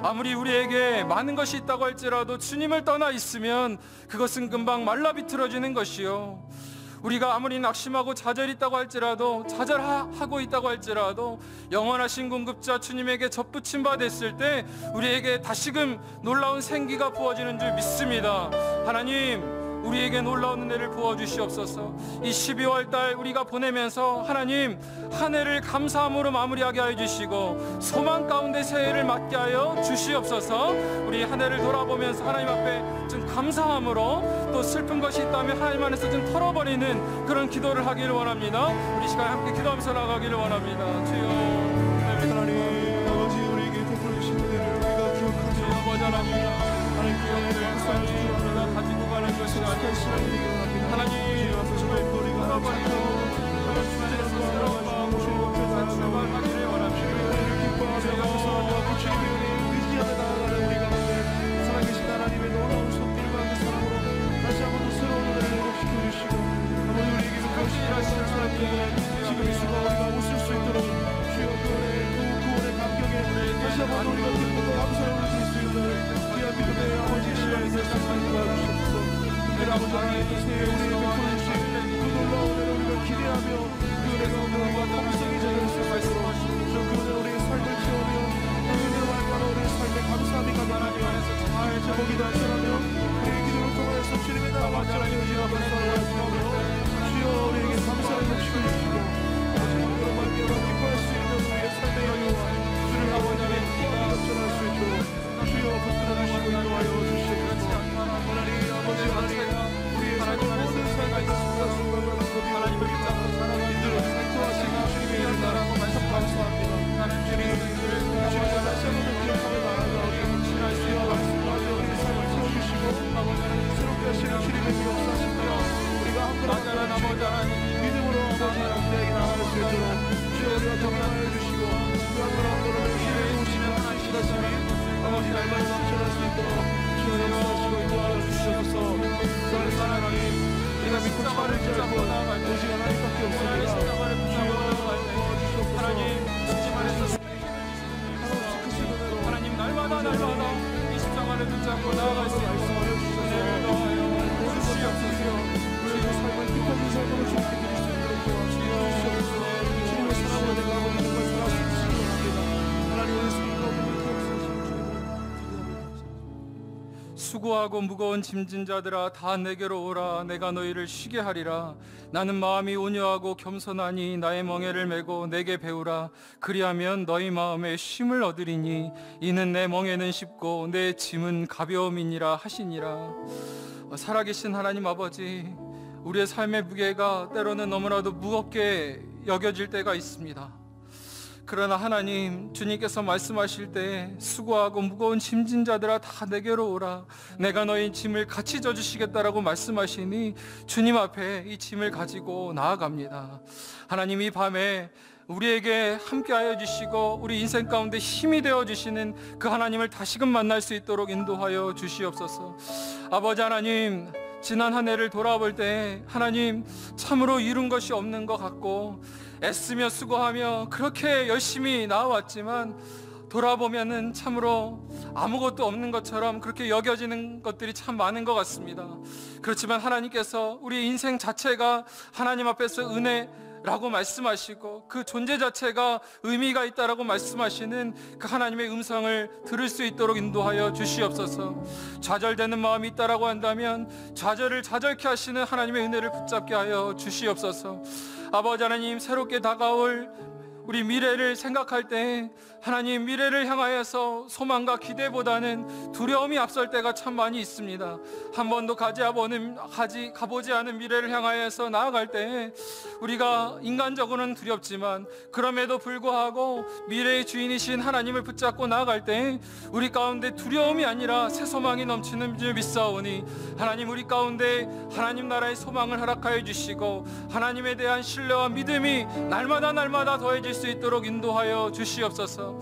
아무리 우리에게 많은 것이 있다고 할지라도 주님을 떠나 있으면 그것은 금방 말라 비틀어지는 것이요, 우리가 아무리 낙심하고 좌절했다고 할지라도, 좌절하고 있다고 할지라도 영원하신 공급자 주님에게 접붙임 바 됐을 때 우리에게 다시금 놀라운 생기가 부어지는 줄 믿습니다. 하나님, 우리에게 놀라운 은혜를 부어주시옵소서. 이 12월 달 우리가 보내면서 하나님, 한 해를 감사함으로 마무리하게 하여 주시고 소망 가운데 새해를 맞게 하여 주시옵소서. 우리 한 해를 돌아보면서 하나님 앞에 좀 감사함으로, 또 슬픈 것이 있다면 하나님 안에서 좀 털어버리는 그런 기도를 하기를 원합니다. 우리 시간 함께 기도하면서 나가기를 원합니다. 주여, 하나님 아버지, 우리에게 베풀어 주신 은혜를 우리가 기억하지 하나님, 하나님 그 은혜를 우리가 가지고 가는 것이 아니라 하나님, 주님의 거리가 털어버리고 하나님 마음으로 출발하기를 원합니다. 기뻐하며 감사하며 주님의 은혜에 의지하며 나아가는 우리 가운데 살아계신 하나님의 놀라운 손길과 그 사랑으로 다시 한번 더 새로운 은혜를 회복시켜주시고 아버지, 우리에게 베풀어 주신 하나님, 지금 이 순간 우리가 웃을 수 있도록 주여 그 구원의 감격에 다시 한번 우리가 기쁘고 감사를 올릴 수 있는 귀한 믿음의 아버지의 시간이 될 수 있도록 도와주시옵소서. 특별히 아버지 하나님, 새해 우리에게 베풀어 주신 그 놀라운 은혜를 우리가 기대하며 그 은혜가 우리가 공성이 되는 수 있도록 주여 그 은혜로 우리의 삶을 채우며 그 은혜로 말미암아 우리의 삶에 감사함이 가득하며 제목이 달성하며 우리의 기도를 통하여서 주님의 나라 완전하게 의지하며 살아가시며 주여 우리에게 감사를 넘치고 주시고 그런 말미암아 기뻐할 수 있는 우리의 삶의 여유와 주를 아버지의 기쁨이 넘쳐날 수 있도록 주여 붙들어주시고 인도하여 주시옵소서. 하나님 아버지, 우리의 삶의 모든 삶에 하나님을 붙잡고 인도로 인도하시는 주님의 이름으로 참 감사합니다. 주님을 다시 한번 기억하며 나아가오니 주여 말씀하여 우리의 삶을 채워주시고 새롭게 하시는 주님의 역사하시며 우리가 한번 믿음으로 아버지 앞에 나아갈 수 있도록 주여 우리가 경험하여 주시고 그 한 번 한 번을 기회해 오시는 하나님 다시미 아버지 날마다 넘쳐날 수 있도록 주여 역사하시고 인도하여 주시옵소서. 사랑하는 하나님, 내가 믿고 참을 줄 알고 오직 하나님밖에 없습니다. 주여 도와주시옵소서. 하나님, 날마다 이 십자가를 붙잡고 나아갈 수 있도록 은혜를 더하여 주시옵소서. 우리의 삶을 뜻하는 삶으로 주님께 드릴 수 있도록 도와주시옵소서. 주님의 사랑으로 내가 아버지 정말 살아갈 수 있으시기 바랍니다. 하나님 우리 수고하고 수고하고 무거운 짐진 자들아 다 내게로 오라. 내가 너희를 쉬게 하리라. 나는 마음이 온유하고 겸손하니 나의 멍에를 메고 내게 배우라. 그리하면 너희 마음에 쉼을 얻으리니 이는 내 멍에는 쉽고 내 짐은 가벼움이니라 하시니라. 살아계신 하나님 아버지, 우리의 삶의 무게가 때로는 너무나도 무겁게 여겨질 때가 있습니다. 그러나 하나님, 주님께서 말씀하실 때 수고하고 무거운 짐진 자들아 다 내게로 오라. 내가 너희 짐을 같이 져주시겠다라고 말씀하시니 주님 앞에 이 짐을 가지고 나아갑니다. 하나님, 이 밤에 우리에게 함께하여 주시고 우리 인생 가운데 힘이 되어 주시는 그 하나님을 다시금 만날 수 있도록 인도하여 주시옵소서. 아버지 하나님, 지난 한 해를 돌아볼 때 하나님, 참으로 이룬 것이 없는 것 같고 애쓰며 수고하며 그렇게 열심히 나아왔지만 돌아보면은 참으로 아무것도 없는 것처럼 그렇게 여겨지는 것들이 참 많은 것 같습니다. 그렇지만 하나님께서 우리 인생 자체가 하나님 앞에서 은혜라고 말씀하시고 그 존재 자체가 의미가 있다라고 말씀하시는 그 하나님의 음성을 들을 수 있도록 인도하여 주시옵소서. 좌절되는 마음이 있다라고 한다면 좌절을 좌절케 하시는 하나님의 은혜를 붙잡게 하여 주시옵소서. 아버지 하나님, 새롭게 다가올 우리 미래를 생각할 때 하나님, 미래를 향하여서 소망과 기대보다는 두려움이 앞설 때가 참 많이 있습니다. 한 번도 가보지 않은 미래를 향하여서 나아갈 때 우리가 인간적으로는 두렵지만 그럼에도 불구하고 미래의 주인이신 하나님을 붙잡고 나아갈 때 우리 가운데 두려움이 아니라 새 소망이 넘치는 줄 믿사오니 하나님, 우리 가운데 하나님 나라의 소망을 허락하여 주시고 하나님에 대한 신뢰와 믿음이 날마다 더해질 수 있도록 인도하여 주시옵소서.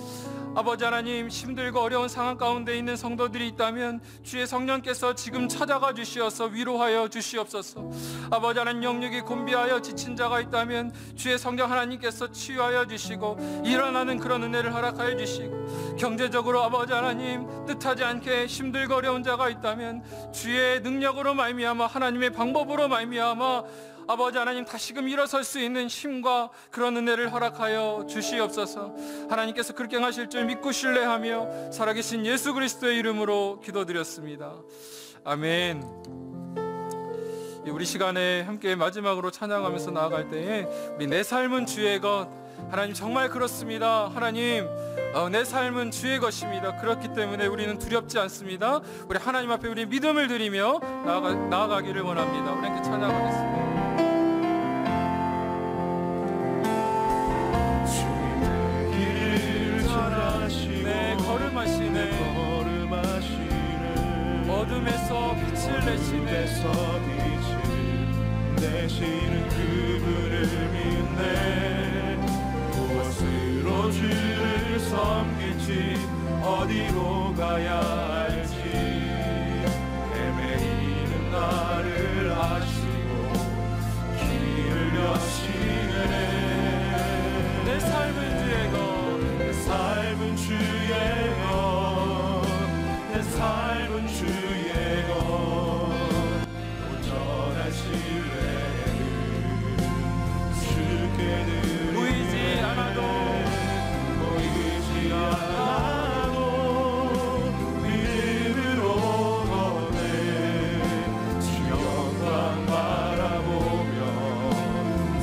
아버지 하나님, 힘들고 어려운 상황 가운데 있는 성도들이 있다면 주의 성령께서 지금 찾아가 주시어서 위로하여 주시옵소서. 아버지 하나님, 영육이 곤비하여 지친 자가 있다면 주의 성령 하나님께서 치유하여 주시고 일어나는 그런 은혜를 허락하여 주시고, 경제적으로 아버지 하나님 뜻하지 않게 힘들고 어려운 자가 있다면 주의 능력으로 말미암아, 하나님의 방법으로 말미암아 아버지 하나님 다시금 일어설 수 있는 힘과 그런 은혜를 허락하여 주시옵소서. 하나님께서 그렇게 하실 줄 믿고 신뢰하며 살아계신 예수 그리스도의 이름으로 기도드렸습니다. 아멘. 우리 시간에 함께 마지막으로 찬양하면서 나아갈 때에 우리 내 삶은 주의 것, 하나님 정말 그렇습니다. 하나님, 내 삶은 주의 것입니다. 그렇기 때문에 우리는 두렵지 않습니다. 우리 하나님 앞에 우리 믿음을 드리며 나아가기를 원합니다. 우리 함께 찬양하겠습니다. 내 걸음하시네, 어둠에서 빛을 내시네, 내시는 그분을 믿네. 무엇으로 주를 섬길지, 어디로 가야 할지, 헤매이는 나를 아시고 길을 여시네. 내 삶은 주의 것, 내 삶은 주의 것, 내 삶은 주의 것. 온전한 신뢰를 주께 드리네. 보이지 않아도 보이지 않아도 믿음으로 걷네. 주 영광 바라보며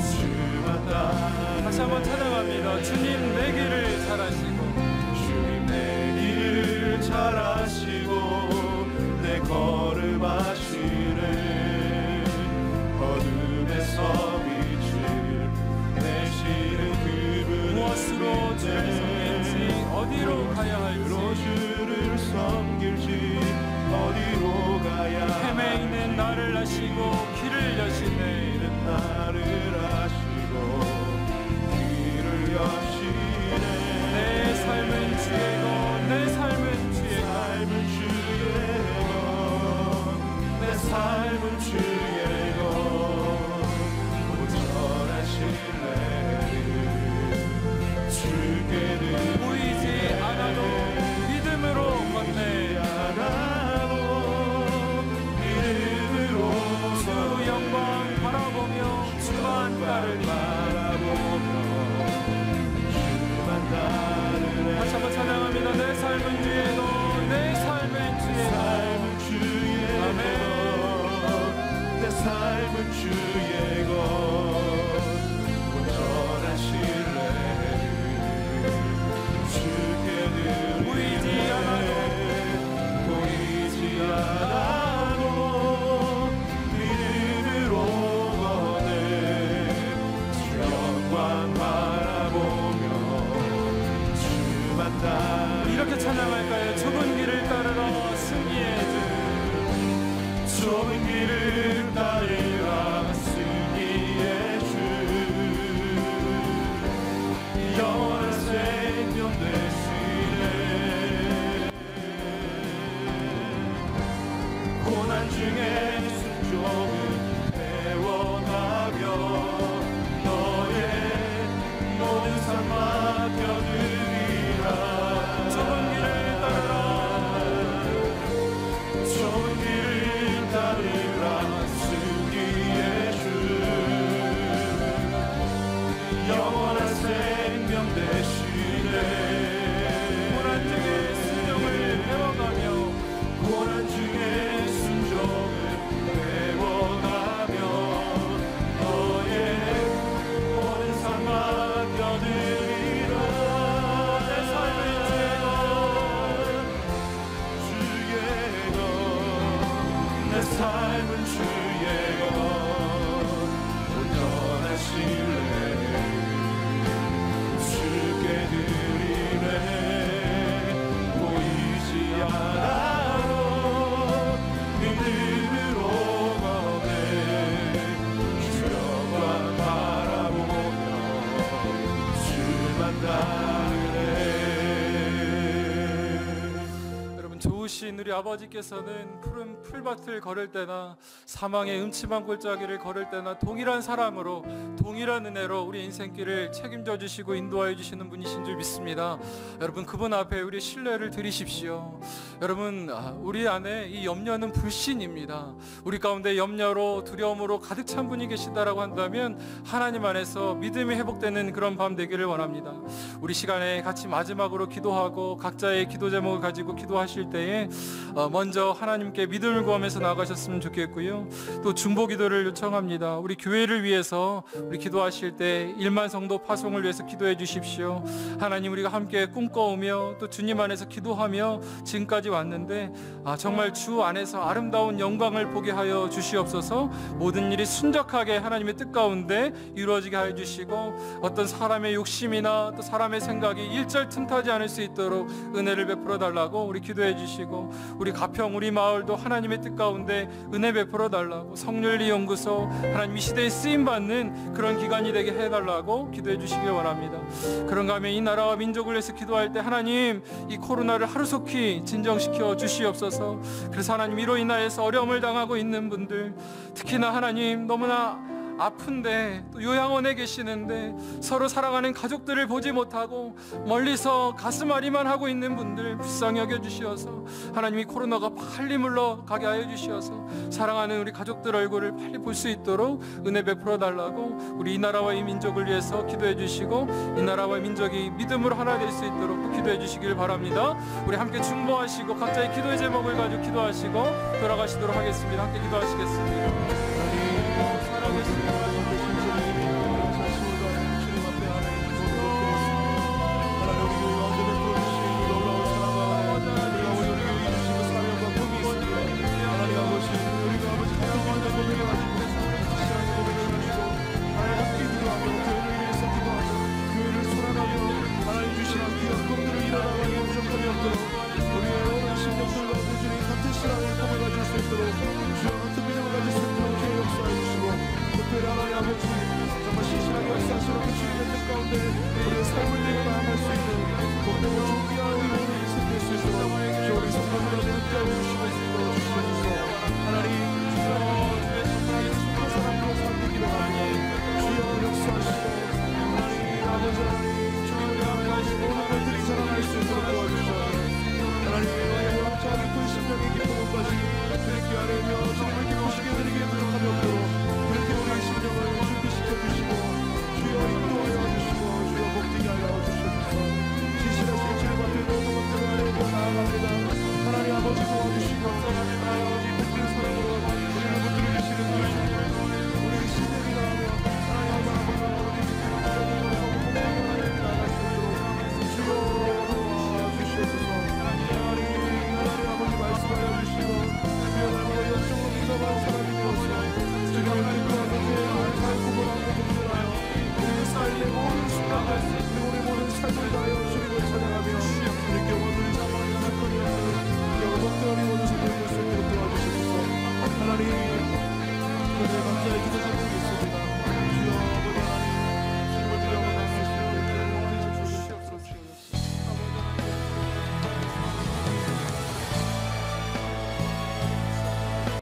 주만 따르네. 다시 한번 찬양합니다. 주님 내 길을 잘 아시고, 주님 내 길을 잘 아시고 내 걸음 아시네. 어둠에서 빛을 내시는 그분, 무엇으로 주를 섬길지, 어디로 가야 할지, 주를 섬길지 어디로 가야 헤매이는 나를 아시고 길을 여시네. 나를 아시고 길을 여시네. 내 삶은 주의 것, 내 삶은 주의 것, 삶은 주의 것, 내 삶은 주의 것. 온전한 신뢰를 주께 드리네. 보이지 않아도 믿음으로 걷네. 않아도 믿음으로 주 영광 바라보며 주만 따르니. 주만 따르네. 다시 한번 찬양합니다. 내 삶은 주의 것, 내 삶은 주의 것. 삶은 주의 것, 내 삶은 주의 것. 온전한 신뢰를 주께 드리네. 보이지 않아도 보이지 않아도 믿음으로 걷네. 주 영광 바라보며 주만 따르네. 이렇게 찬양할까요? 좁은 길을 따르러 승리의 주, 좁은 길을 따르라 승리의 좋으신 우리 아버지께서는 푸른 풀밭을 걸을 때나 사망의 음침한 골짜기를 걸을 때나 동일한 사랑으로 동일한 은혜로 우리 인생길을 책임져 주시고 인도하여 주시는 분이신 줄 믿습니다. 여러분 그분 앞에 우리 신뢰를 드리십시오. 여러분 우리 안에 이 염려는 불신입니다. 우리 가운데 염려로 두려움으로 가득 찬 분이 계시다라고 한다면 하나님 안에서 믿음이 회복되는 그런 밤 되기를 원합니다. 우리 시간에 같이 마지막으로 기도하고 각자의 기도 제목을 가지고 기도하실 때에 먼저 하나님께 믿음을 구하면서 나아가셨으면 좋겠고요. 또 중보 기도를 요청합니다. 우리 교회를 위해서 우리 기도하실 때 1만 성도 파송을 위해서 기도해 주십시오. 하나님 우리가 함께 꿈꿔오며 또 주님 안에서 기도하며 지금까지 왔는데 정말 주 안에서 아름다운 영광을 보게 하여 주시옵소서. 모든 일이 순적하게 하나님의 뜻 가운데 이루어지게 하여 주시고 어떤 사람의 욕심이나 또 사람의 생각이 일절 틈타지 않을 수 있도록 은혜를 베풀어 달라고 우리 기도해 주시고 우리 가평 우리 마을도 하나님의 뜻 가운데 은혜 베풀어 달라고 성률리 연구소 하나님 이 시대에 쓰임 받는 그런 기관이 되게 해달라고 기도해 주시길 원합니다. 그런가 하면 이 나라와 민족을 위해서 기도할 때 하나님 이 코로나를 하루속히 진정시켜 주시옵소서. 그래서 하나님 이로 인하여서 어려움을 당하고 있는 분들 특히나 하나님 너무나 아픈데 또 요양원에 계시는데 서로 사랑하는 가족들을 보지 못하고 멀리서 가슴앓이만 하고 있는 분들 불쌍히 여겨주시어서 하나님이 코로나가 빨리 물러가게 하여 주시어서 사랑하는 우리 가족들 얼굴을 빨리 볼 수 있도록 은혜 베풀어 달라고 우리 이 나라와 이 민족을 위해서 기도해 주시고 이 나라와 민족이 믿음으로 하나 될 수 있도록 기도해 주시길 바랍니다. 우리 함께 중보하시고 각자의 기도의 제목을 가지고 기도하시고 돌아가시도록 하겠습니다. 함께 기도하시겠습니다. 정말 신실하게 역사하시는 주님의 뜻 가운데 우리가 삶을 내고 나아갈 수 있는 복되고 존귀한 의원이 있을 수 있도록 우리 성도들에게 함께하여 주시고 주시옵소서. 하나님